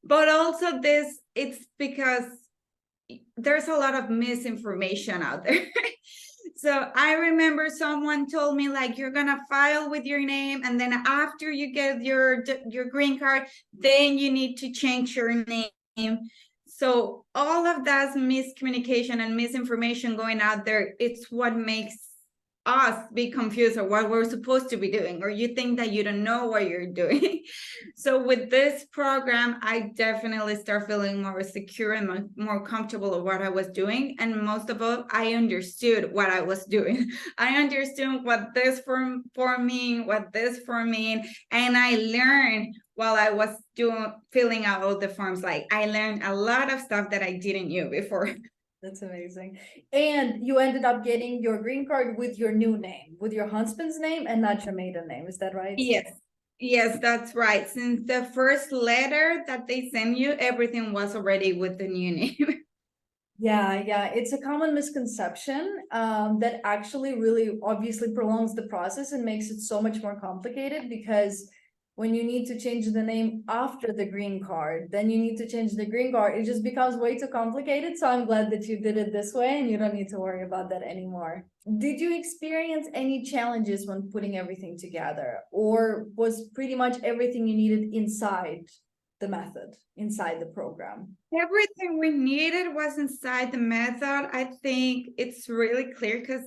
A: But also this, it's because there's a lot of misinformation out there. So I remember someone told me like, you're gonna file with your name, and then after you get your green card, then you need to change your name. So all of that miscommunication and misinformation going out there, it's what makes us be confused or what we're supposed to be doing, or you think that you don't know what you're doing. So with this program, I definitely start feeling more secure and more comfortable of what I was doing. And most of all, I understood what I was doing. I understood what this form mean, what this form mean, and I learned while I was filling out all the forms. Like I learned a lot of stuff that I didn't know before.
B: That's amazing. And you ended up getting your green card with your new name, with your husband's name and not your maiden name. Is that right?
A: Yes. Yes, that's right. Since the first letter that they send you, everything was already with the new name.
B: Yeah, it's a common misconception that actually really obviously prolongs the process and makes it so much more complicated, because when you need to change the name after the green card, then you need to change the green card. It just becomes way too complicated. So I'm glad that you did it this way and you don't need to worry about that anymore. Did you experience any challenges when putting everything together, or was pretty much everything you needed inside the method, inside the program?
A: Everything we needed was inside the method. I think it's really clear because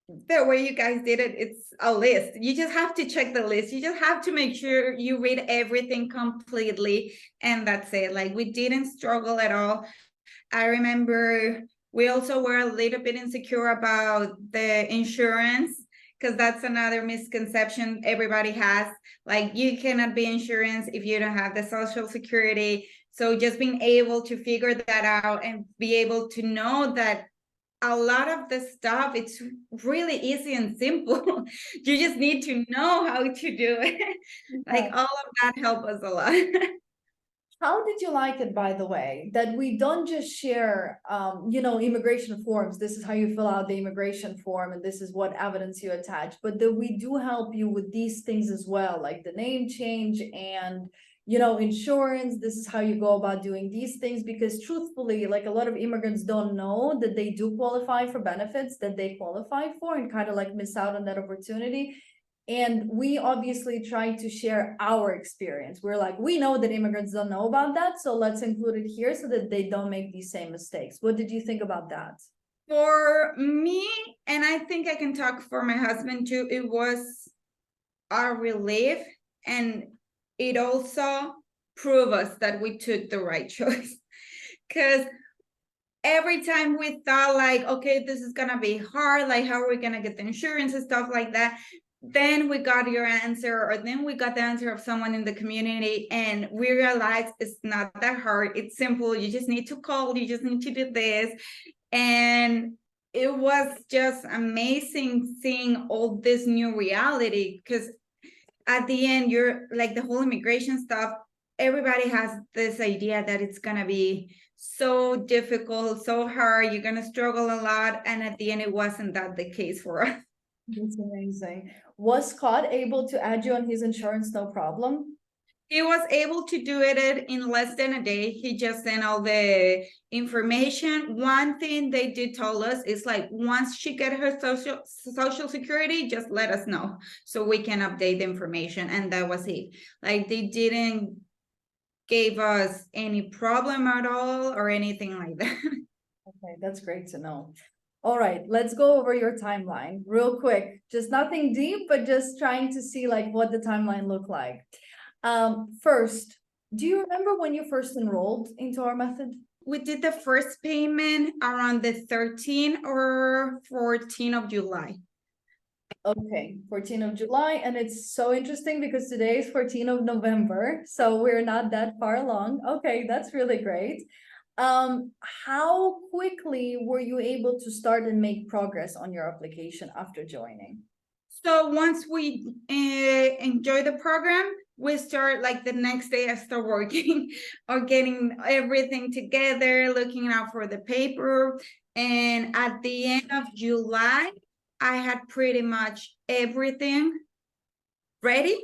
A: the way you guys did it, it's a list. You just have to check the list. You just have to make sure you read everything completely, and that's it. Like, we didn't struggle at all. I remember we also were a little bit insecure about the insurance, because that's another misconception everybody has. Like, you cannot be insurance if you don't have the social security. So just being able to figure that out and be able to know that a lot of the stuff, it's really easy and simple. You just need to know how to do it. Like, all of that helped us a lot.
B: How did you like it, by the way, that we don't just share, immigration forms? This is how you fill out the immigration form, and this is what evidence you attach, but that we do help you with these things as well, like the name change and, insurance. This is how you go about doing these things, because truthfully, like, a lot of immigrants don't know that they do qualify for benefits that they qualify for, and kind of like miss out on that opportunity. And we obviously try to share our experience. We're like, we know that immigrants don't know about that, so let's include it here so that they don't make these same mistakes. What did you think about that?
A: For me, and I think I can talk for my husband too, it was a relief, and it also proved us that we took the right choice. Because every time we thought, like, okay, this is gonna be hard, like, how are we gonna get the insurance and stuff like that, then we got your answer, or then we got the answer of someone in the community, and we realized it's not that hard. It's simple. You just need to call, you just need to do this. And it was just amazing seeing all this new reality, because at the end, you're like, the whole immigration stuff, everybody has this idea that it's gonna be so difficult, so hard, you're gonna struggle a lot, and at the end, it wasn't that the case for us.
B: That's amazing. Was Scott able to add you on his insurance, no problem?
A: He was able to do it in less than a day. He just sent all the information. One thing they did tell us is, like, once she get her social security, just let us know so we can update the information. And that was it. Like, they didn't give us any problem at all or anything like that.
B: Okay, that's great to know. All right, let's go over your timeline real quick. Just nothing deep, but just trying to see like what the timeline looked like. First, do you remember when you first enrolled into our method?
A: We did the first payment around the 13th or 14th of July.
B: Okay, 14th of July, and it's so interesting because today is 14th of November, so we're not that far along. Okay, that's really great. How quickly were you able to start and make progress on your application after joining?
A: So once we enjoy the program, we start, like, the next day I start working or getting everything together, looking out for the paper. And at the end of July, I had pretty much everything ready.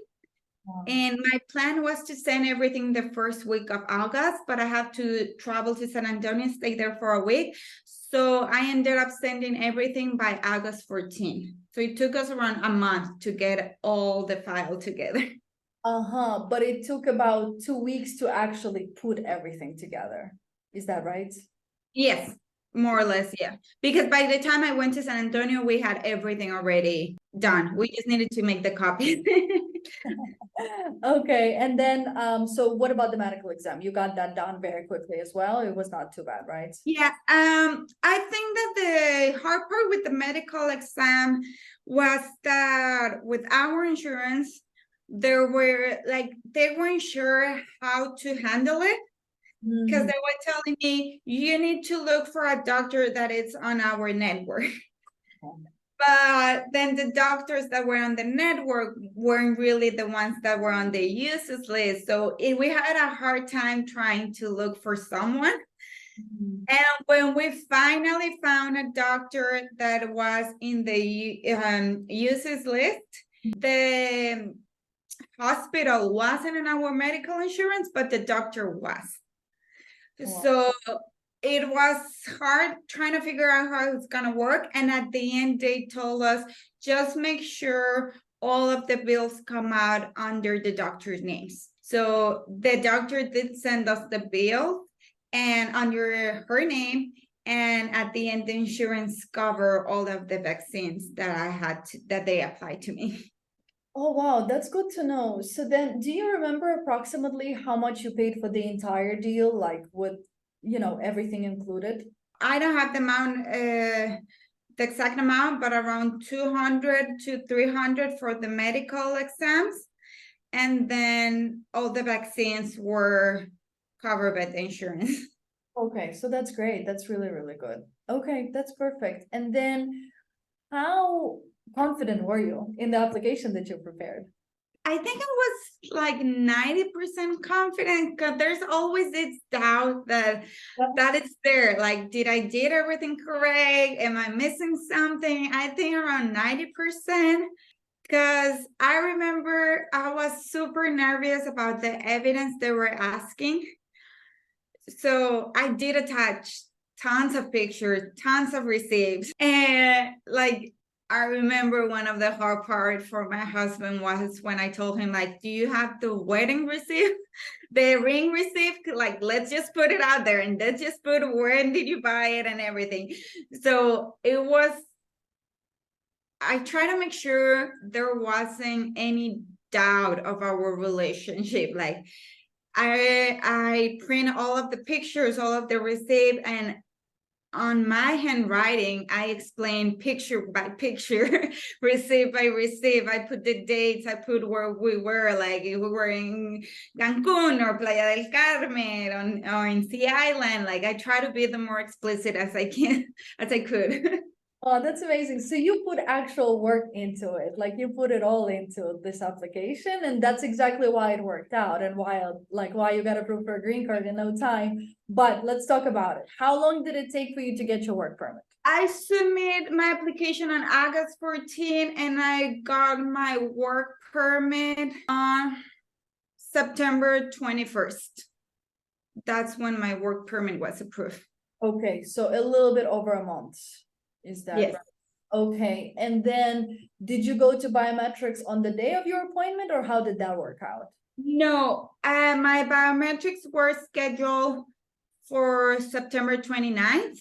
A: And my plan was to send everything the first week of August, but I have to travel to San Antonio, stay there for a week. So I ended up sending everything by August 14th. So it took us around a month to get all the file together.
B: But it took about 2 weeks to actually put everything together. Is that right?
A: Yes, more or less, yeah. Because by the time I went to San Antonio, we had everything already done. We just needed to make the copies.
B: Okay, and then, so what about the medical exam? You got that done very quickly as well? It was not too bad, right?
A: Yeah, I think that the hard part with the medical exam was that with our insurance, they weren't sure how to handle it, because they were telling me, you need to look for a doctor that is on our network. But then the doctors that were on the network weren't really the ones that were on the uses list. So we had a hard time trying to look for someone. And when we finally found a doctor that was in the uses list, the hospital wasn't in our medical insurance, but the doctor was. So it was hard trying to figure out how it's gonna work. And at the end, they told us, just make sure all of the bills come out under the doctor's names. So the doctor did send us the bill and under her name, And at the end, the insurance cover all of the vaccines that I had that they applied to me.
B: Oh, wow, that's good to know. So then, do you remember approximately how much you paid for the entire deal, like with, everything included?
A: I don't have the amount, the exact amount, but around 200 to 300 for the medical exams. And then all the vaccines were covered by the insurance.
B: Okay, so that's great. That's really, really good. Okay, that's perfect. And then how confident were you in the application that you prepared?
A: I think I was like 90% confident, because there's always this doubt that it's there. Like, did I did everything correct? Am I missing something? I think around 90%, because I remember I was super nervous about the evidence they were asking. So I did attach tons of pictures, tons of receipts. And like, I remember one of the hard part for my husband was when I told him, like, do you have the wedding receipt, the ring receipt? Like, let's just put it out there and let's just put when did you buy it and everything. So it was, I try to make sure there wasn't any doubt of our relationship. Like, I print all of the pictures, all of the receipt, and on my handwriting, I explain picture by picture, receipt by receipt. I put the dates, I put where we were, like if we were in Cancun or Playa del Carmen or in Sea Island. Like, I try to be the more explicit as I can, as I could.
B: Oh, that's amazing. So you put actual work into it, like you put it all into this application, and that's exactly why it worked out and why you got approved for a green card in no time. But let's talk about it. How long did it take for you to get your work permit?
A: I submitted my application on August 14 and I got my work permit on September 21st. That's when my work permit was approved.
B: Okay, so a little bit over a month. Is that
A: Yes.
B: right? Okay, and then did you go to biometrics on the day of your appointment, or how did that work out?
A: No, my biometrics were scheduled for September 29th.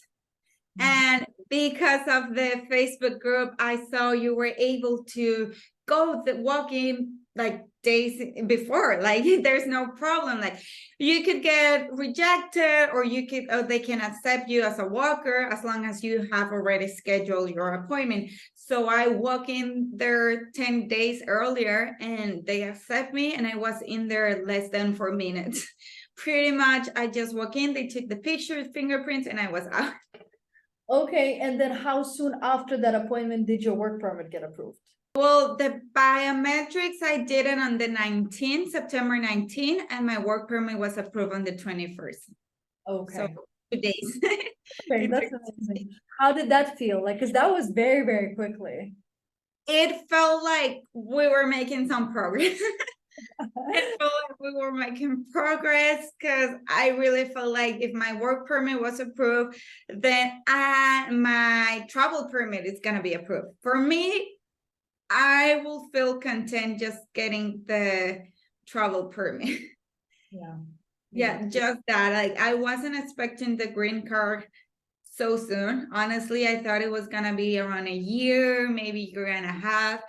A: And because of the Facebook group, I saw you were able to go walk in like days before. Like, there's no problem. Like, you could get rejected or they can accept you as a walker as long as you have already scheduled your appointment. So I walk in there 10 days earlier and they accept me, and I was in there less than 4 minutes. Pretty much, I just walk in, they took the pictures, fingerprints, and I was out.
B: Okay, and then how soon after that appointment did your work permit get approved?
A: Well, the biometrics, I did it on the 19th, September 19th, and my work permit was approved on the 21st.
B: Okay.
A: So 2 days.
B: Okay, that's amazing. How did that feel? Like, because that was very, very quickly.
A: It felt like we were making some progress. It felt like we were making progress, because I really felt like if my work permit was approved, then my travel permit is going to be approved. For me, I will feel content just getting the travel permit.
B: Yeah.
A: Yeah, just that. Like, I wasn't expecting the green card so soon. Honestly, I thought it was gonna be around a year, maybe year and a half.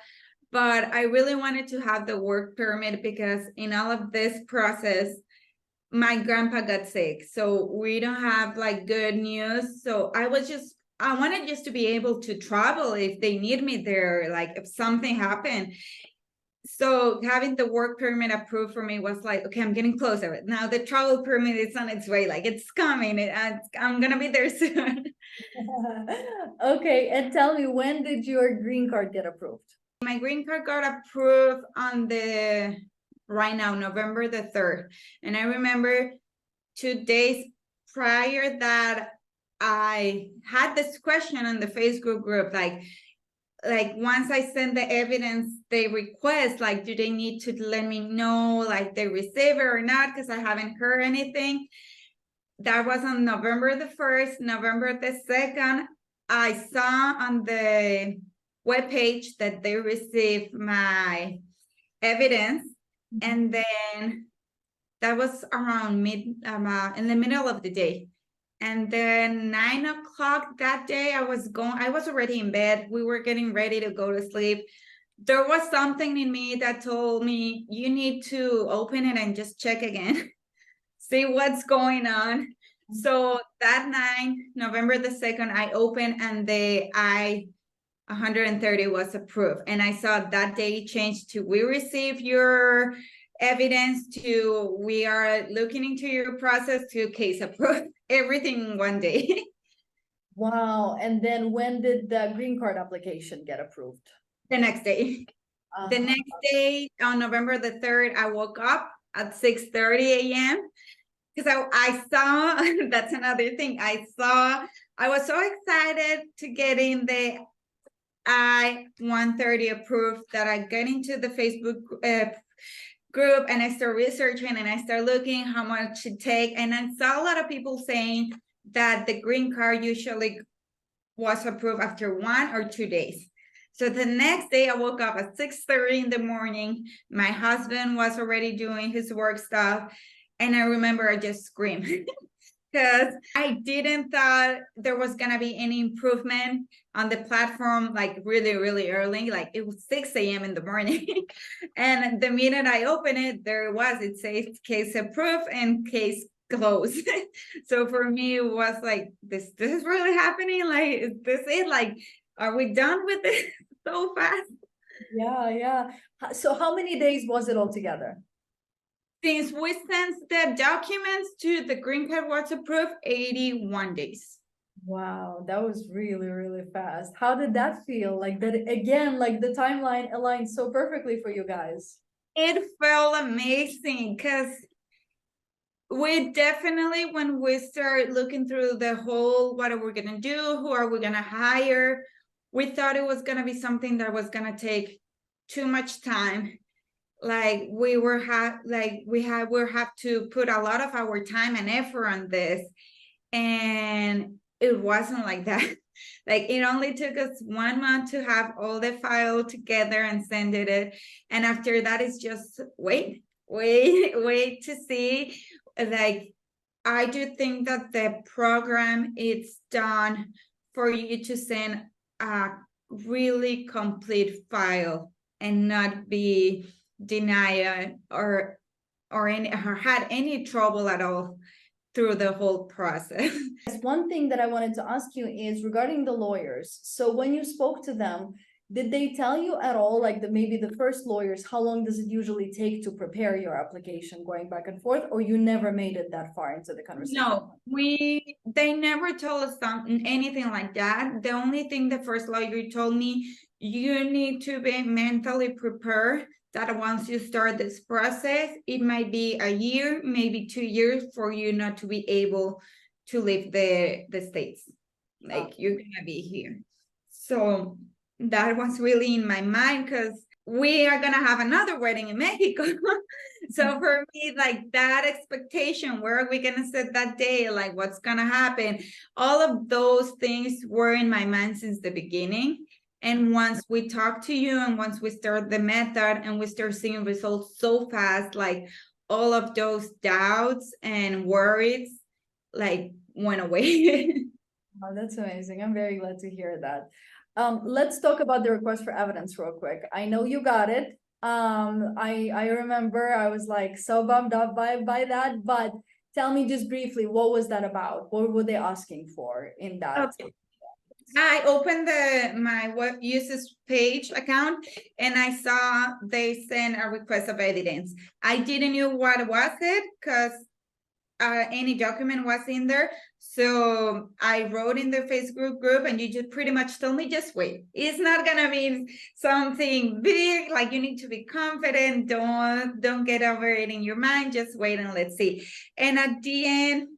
A: But I really wanted to have the work permit because in all of this process, my grandpa got sick. So we don't have like good news. So I wanted just to be able to travel if they need me there, like if something happened. So having the work permit approved for me was like, okay, I'm getting closer. Now the travel permit is on its way, like it's coming, and I'm gonna be there soon.
B: Okay, and tell me, when did your green card get approved?
A: My green card got approved on right now, November the 3rd. And I remember 2 days prior that I had this question on the Facebook group, like once I send the evidence, they request, like, do they need to let me know, like, they receive it or not? Because I haven't heard anything. That was on November the 1st. November the 2nd, I saw on the webpage that they received my evidence. And then that was around in the middle of the day. And then 9 o'clock that day, I was already in bed. We were getting ready to go to sleep. There was something in me that told me, you need to open it and just check again, see what's going on. So that night, November the 2nd, I opened and the I-130 was approved. And I saw that day changed to, we receive your evidence, to we are looking into your process, to case approved. Everything in one day.
B: Wow. And then when did the green card application get approved?
A: The next day. The next day, on November the 3rd, I woke up at 6:30 a.m. because I saw, that's another thing. I was so excited to get in the I-130 approved that I got into the Facebook group and I started researching and I started looking how much it take. And I saw a lot of people saying that the green card usually was approved after 1 or 2 days. So the next day I woke up at 6:30 in the morning. My husband was already doing his work stuff. And I remember I just screamed because I didn't thought there was gonna be any improvement on the platform, like really, really early, like it was 6 a.m. in the morning. And the minute I opened it, there it was, it says case approved and case closed. So for me, it was like, this is really happening? Like, is this it? Like, are we done with it so fast?
B: Yeah. So how many days was it altogether?
A: Since we sent the documents to the green card was approved, 81 days.
B: Wow, that was really, really fast. How did that feel? Like that again, like the timeline aligned so perfectly for you guys.
A: It felt amazing because we definitely, when we start looking through the whole, what are we gonna do? Who are we gonna hire? We thought it was gonna be something that was gonna take too much time. Like we have to put a lot of our time and effort on this, and it wasn't like that. Like it only took us 1 month to have all the file together and send it, and after that it's just wait to see. Like I do think that the program is done for you to send a really complete file and not be denied or had any trouble at all through the whole process.
B: One thing that I wanted to ask you is regarding the lawyers. So when you spoke to them, did they tell you at all, like maybe the first lawyers, how long does it usually take to prepare your application going back and forth, or you never made it that far into the conversation?
A: No, they never told us anything like that. The only thing the first lawyer told me, you need to be mentally prepared that once you start this process, it might be a year, maybe 2 years for you not to be able to leave the States. Like you're gonna be here. So that was really in my mind because we are gonna have another wedding in Mexico. So for me, like that expectation, where are we gonna sit that day? Like what's gonna happen? All of those things were in my mind since the beginning. And once we talk to you and once we start the method and we start seeing results so fast, like all of those doubts and worries like went away.
B: Oh, that's amazing. I'm very glad to hear that. Let's talk about the request for evidence real quick. I know you got it. I remember I was like so bummed up by that, but tell me just briefly, what was that about? What were they asking for in that?
A: Okay. I opened my web users page account and I saw they sent a request of evidence. I didn't know what was it because any document was in there. So I wrote in the Facebook group and you just pretty much told me, just wait. It's not gonna be something big, like you need to be confident. Don't get over it in your mind. Just wait and let's see. And at the end,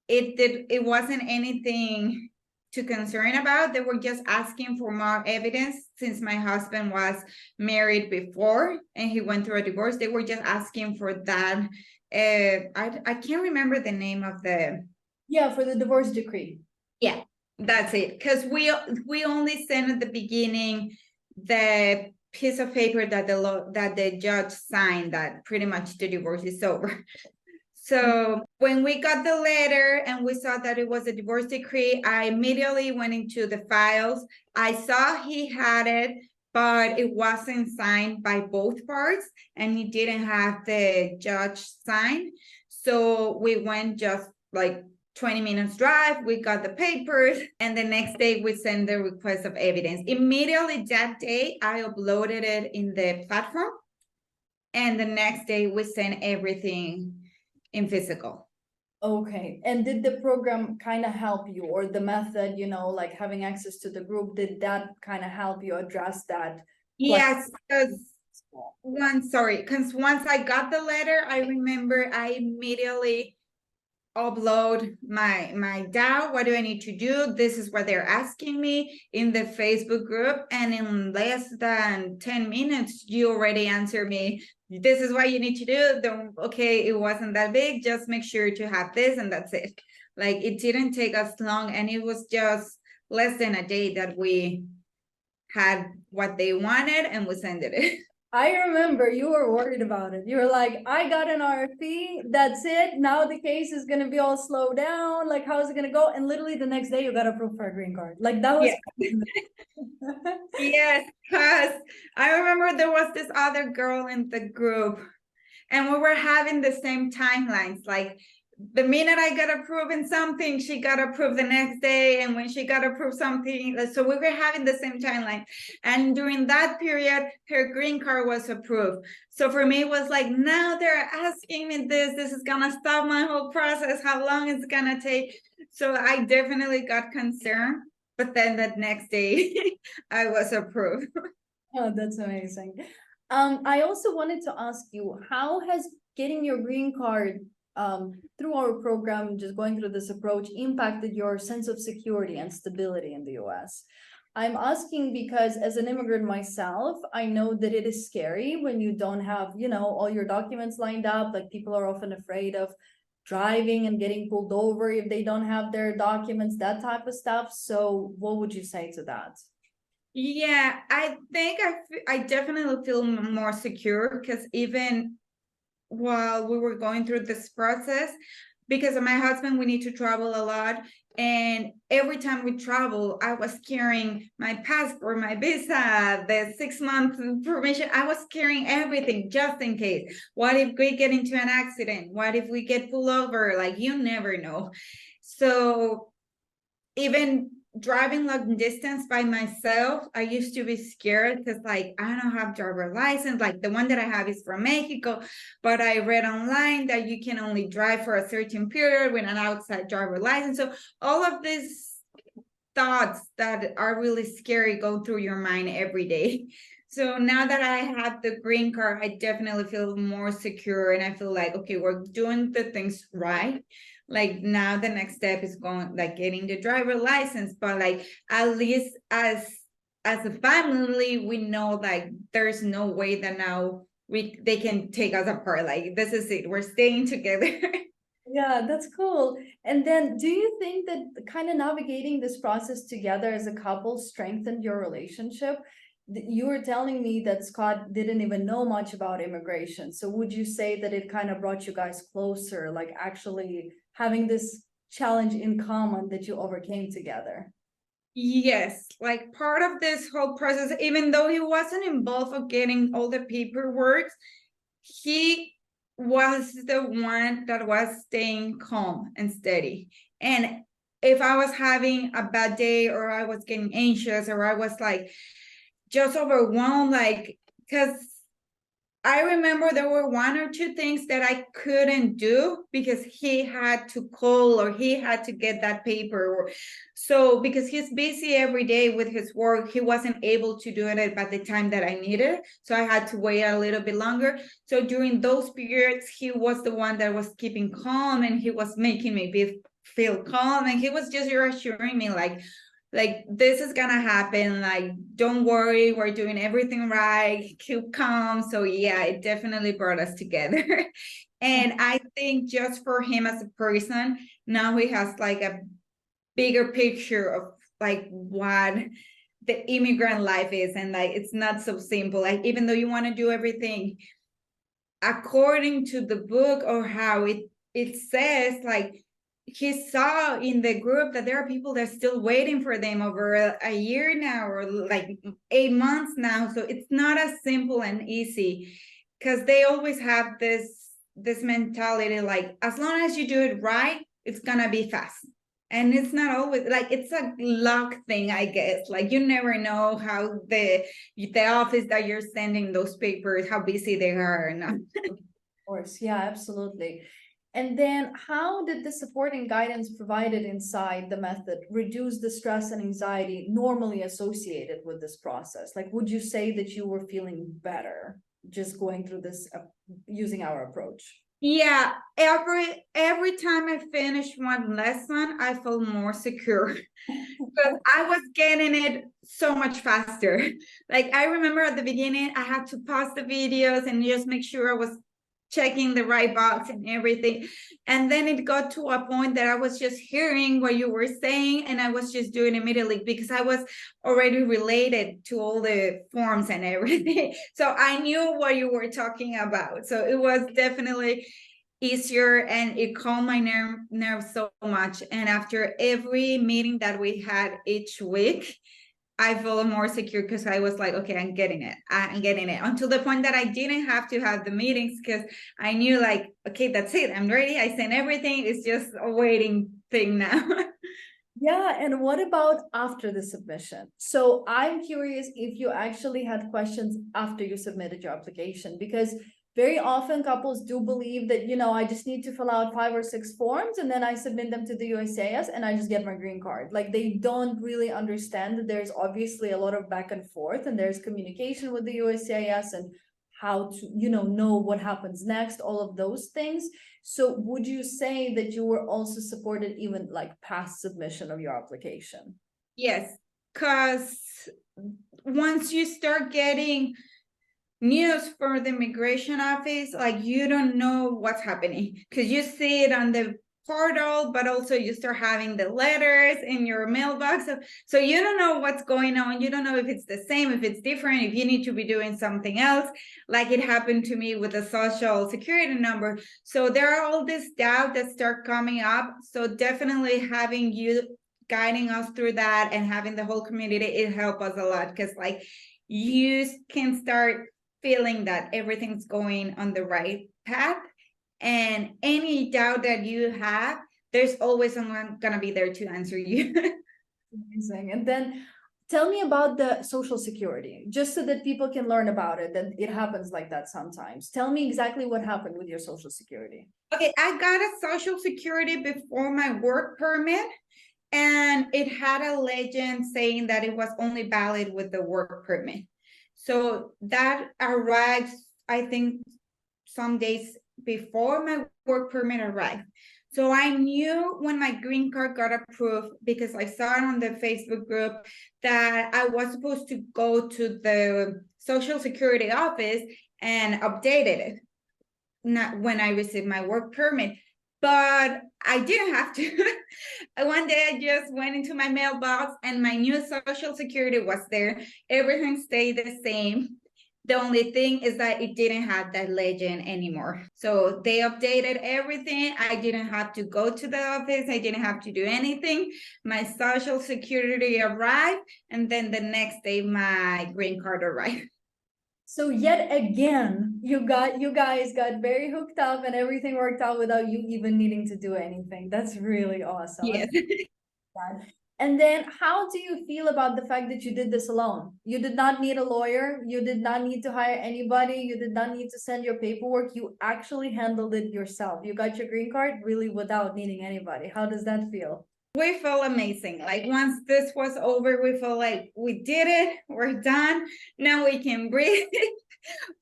A: it wasn't anything to concern about. They were just asking for more evidence since my husband was married before and he went through a divorce. They were just asking for that. I can't remember the name of the.
B: Yeah, for the divorce decree.
A: Yeah, that's it. Because we only sent at the beginning the piece of paper that the judge signed that pretty much the divorce is over. So when we got the letter and we saw that it was a divorce decree, I immediately went into the files. I saw he had it, but it wasn't signed by both parts, and he didn't have the judge sign. So we went just like 20 minutes drive, we got the papers, and the next day we sent the request of evidence. Immediately that day, I uploaded it in the platform, and the next day we sent everything in physical.
B: Okay, and did the program kind of help you, or the method, like having access to the group, did that kind of help you address that?
A: Yes, because once I got the letter, I remember I immediately upload my doubt. What do I need to do? This is what they're asking me in the Facebook group, and in less than 10 minutes you already answer me, this is what you need to do. Don't, okay, it wasn't that big, just make sure to have this, and that's it. Like, it didn't take us long, and it was just less than a day that we had what they wanted, and we sent it.
B: I remember you were worried about it. You were like, I got an RFP, that's it. Now the case is gonna be all slowed down. Like, how is it gonna go? And literally the next day you got approved for a green card. Like, that was
A: Yes, because I remember there was this other girl in the group, and we were having the same timelines. Like, the minute I got approved in something, she got approved the next day. And when she got approved something, so we were having the same timeline. And during that period, her green card was approved. So for me, it was like, now they're asking me this. This is gonna stop my whole process. How long is it gonna take? So I definitely got concerned. But then that next day, I was approved.
B: Oh, that's amazing. I also wanted to ask you, how has getting your green card through our program, just going through this approach, impacted your sense of security and stability in the US? I'm asking because as an immigrant myself, I know that it is scary when you don't have, all your documents lined up. Like, people are often afraid of driving and getting pulled over if they don't have their documents, that type of stuff. So what would you say to that?
A: Yeah, I think I definitely feel more secure, because even while we were going through this process, because of my husband, we need to travel a lot. And every time we travel, I was carrying my passport, my visa, the 6-month permission. I was carrying everything just in case. What if we get into an accident? What if we get pulled over? Like, you never know. So even driving long distance by myself, I used to be scared, because like, I don't have driver license. Like, the one that I have is from Mexico, but I read online that you can only drive for a certain period with an outside driver license. So all of these thoughts that are really scary go through your mind every day. So now that I have the green card, I definitely feel more secure, and I feel like, okay, we're doing the things right. Like, now the next step is going, like, getting the driver license, but like, at least as a family, we know, like, there's no way that now they can take us apart. Like, this is it, we're staying together.
B: Yeah, that's cool. And then do you think that kind of navigating this process together as a couple strengthened your relationship? You were telling me that Scott didn't even know much about immigration. So would you say that it kind of brought you guys closer, like actually having this challenge in common that you overcame together?
A: Yes, like, part of this whole process, even though he wasn't involved of getting all the paperwork, he was the one that was staying calm and steady. And if I was having a bad day, or I was getting anxious, or I was like just overwhelmed, like, because I remember there were 1 or 2 things that I couldn't do because he had to call, or he had to get that paper. Or so, because he's busy every day with his work, he wasn't able to do it at the time that I needed. So I had to wait a little bit longer. So during those periods, he was the one that was keeping calm, and he was making me feel calm. And he was just reassuring me, like, this is gonna happen, like, don't worry, we're doing everything right, keep calm. So yeah, it definitely brought us together. And I think just for him as a person, now he has like a bigger picture of like what the immigrant life is, and like, it's not so simple. Like, even though you want to do everything according to the book, or how it it says like he saw in the group that there are people that are still waiting for them over a year now, or like 8 months now. So it's not as simple and easy, because they always have this mentality like, as long as you do it right, it's gonna be fast. And it's not always like, it's a luck thing, I guess. Like, you never know how the office that you're sending those papers, how busy they are or not.
B: Of course, yeah, absolutely. And then how did the support and guidance provided inside the method reduce the stress and anxiety normally associated with this process? Like, would you say that you were feeling better just going through this, using our approach?
A: Yeah, every time I finish one lesson, I feel more secure because I was getting it so much faster. Like, I remember at the beginning, I had to pause the videos and just make sure I was checking the right box and everything. And then it got to a point that I was just hearing what you were saying, and I was just doing immediately because I was already related to all the forms and everything. So I knew what you were talking about. So it was definitely easier, and it calmed my nerves so much. And after every meeting that we had each week, I felt more secure because I was like, okay, I'm getting it. I'm getting it, until the point that I didn't have to have the meetings, because I knew like, okay, that's it. I'm ready. I sent everything. It's just a waiting thing now.
B: Yeah, and what about after the submission? So I'm curious if you actually had questions after you submitted your application, because very often couples do believe that, I just need to fill out 5 or 6 forms and then I submit them to the USCIS and I just get my green card. Like, they don't really understand that there's obviously a lot of back and forth, and there's communication with the USCIS and how to, know what happens next, all of those things. So would you say that you were also supported even like past submission of your application?
A: Yes, because once you start getting news for the immigration office, like, you don't know what's happening because you see it on the portal, but also you start having the letters in your mailbox. So you don't know what's going on. You don't know if it's the same, if it's different, if you need to be doing something else, like it happened to me with the social security number. So there are all this doubt that start coming up. So definitely having you guiding us through that and having the whole community, it helped us a lot, because like, you can start feeling that everything's going on the right path, and any doubt that you have, there's always someone gonna be there to answer you.
B: Amazing. And then tell me about the social security, just so that people can learn about it, that it happens like that sometimes. Tell me exactly what happened with your social security.
A: Okay, I got a social security before my work permit, and it had a legend saying that it was only valid with the work permit. So that arrived, I think, some days before my work permit arrived. So I knew when my green card got approved, because I saw it on the Facebook group, that I was supposed to go to the Social Security office and update it, not when I received my work permit. But I didn't have to. One day I just went into my mailbox and my new Social Security was there. Everything stayed the same. The only thing is that it didn't have that legend anymore. So they updated everything. I didn't have to go to the office. I didn't have to do anything. My Social Security arrived, and then the next day my green card arrived.
B: So yet again, you guys got very hooked up and everything worked out without you even needing to do anything. That's really awesome.
A: Yes.
B: And then how do you feel about the fact that you did this alone? You did not need a lawyer. You did not need to hire anybody. You did not need to send your paperwork. You actually handled it yourself. You got your green card really without needing anybody. How does that feel?
A: We felt amazing. Like, once this was over, we felt like we did it. We're done. Now we can breathe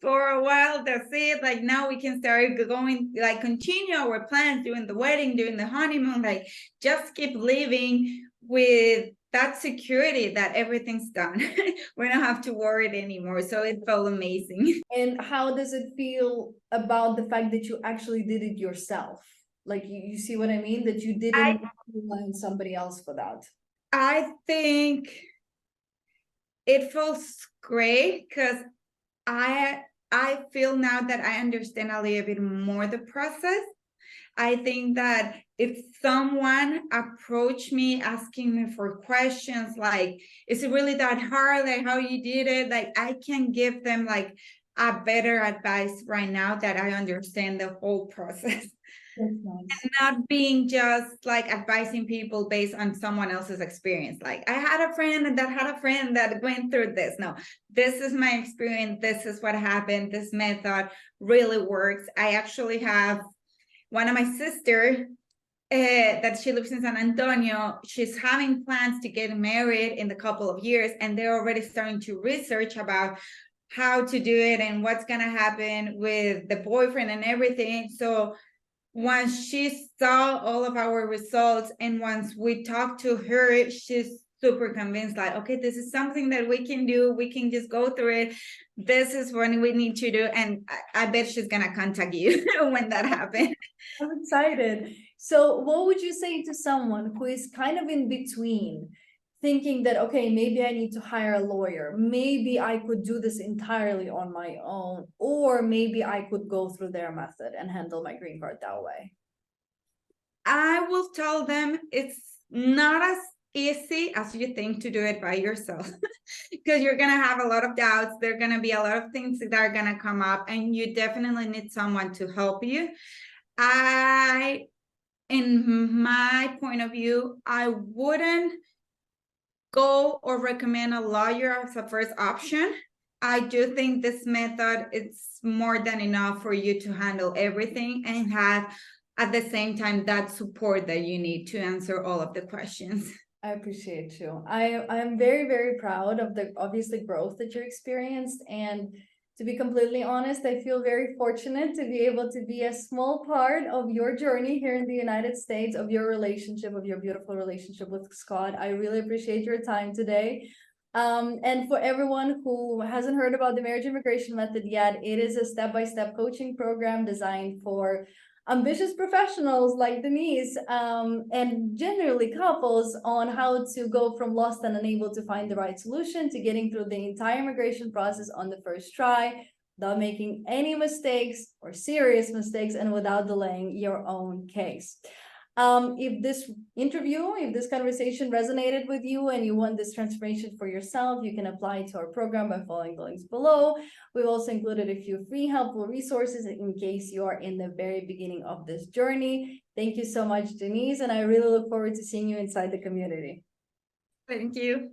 A: for a while. That's it. Like, now we can start going, like, continue our plans, doing the wedding, doing the honeymoon, like, just keep living with that security that everything's done. We don't have to worry anymore. So it felt amazing.
B: And how does it feel about the fact that you actually did it yourself? Like, you see what I mean? That you didn't rely on somebody else for that.
A: I think it feels great because I feel now that I understand a little bit more the process. I think that if someone approached me asking me for questions like, is it really that hard? Like how you did it? Like I can give them like a better advice right now that I understand the whole process.
B: That's nice.
A: Not being just like advising people based on someone else's experience. Like I had a friend that had a friend that went through this. No, this is my experience. This is what happened. This method really works. I actually have one of my sister that she lives in San Antonio. She's having plans to get married in a couple of years, and they're already starting to research about how to do it and what's gonna happen with the boyfriend and everything. So once she saw all of our results and once we talked to her, she's super convinced like, okay, this is something that we can do. We can just go through it. This is what we need to do. And I bet she's going to contact you when that happens.
B: I'm excited. So what would you say to someone who is kind of in between, thinking that, okay, maybe I need to hire a lawyer, maybe I could do this entirely on my own, or maybe I could go through their method and handle my green card that way?
A: I will tell them it's not as easy as you think to do it by yourself because you're going to have a lot of doubts. There are going to be a lot of things that are going to come up, and you definitely need someone to help you. In my point of view, I wouldn't go or recommend a lawyer as a first option. I do think this method is more than enough for you to handle everything and have at the same time that support that you need to answer all of the questions.
B: I appreciate you. I'm very, very proud of the obviously growth that you experienced. And to be completely honest, I feel very fortunate to be able to be a small part of your journey here in the United States, of your relationship, of your beautiful relationship with Scott. I really appreciate your time today. And for everyone who hasn't heard about the marriage immigration method yet, it is a step-by-step coaching program designed for ambitious professionals like Denise, and generally couples, on how to go from lost and unable to find the right solution to getting through the entire immigration process on the first try, without making any mistakes or serious mistakes, and without delaying your own case. If this conversation resonated with you and you want this transformation for yourself, you can apply to our program by following the links below. We've also included a few free helpful resources in case you are in the very beginning of this journey. Thank you so much, Denise, and I really look forward to seeing you inside the community.
A: Thank you.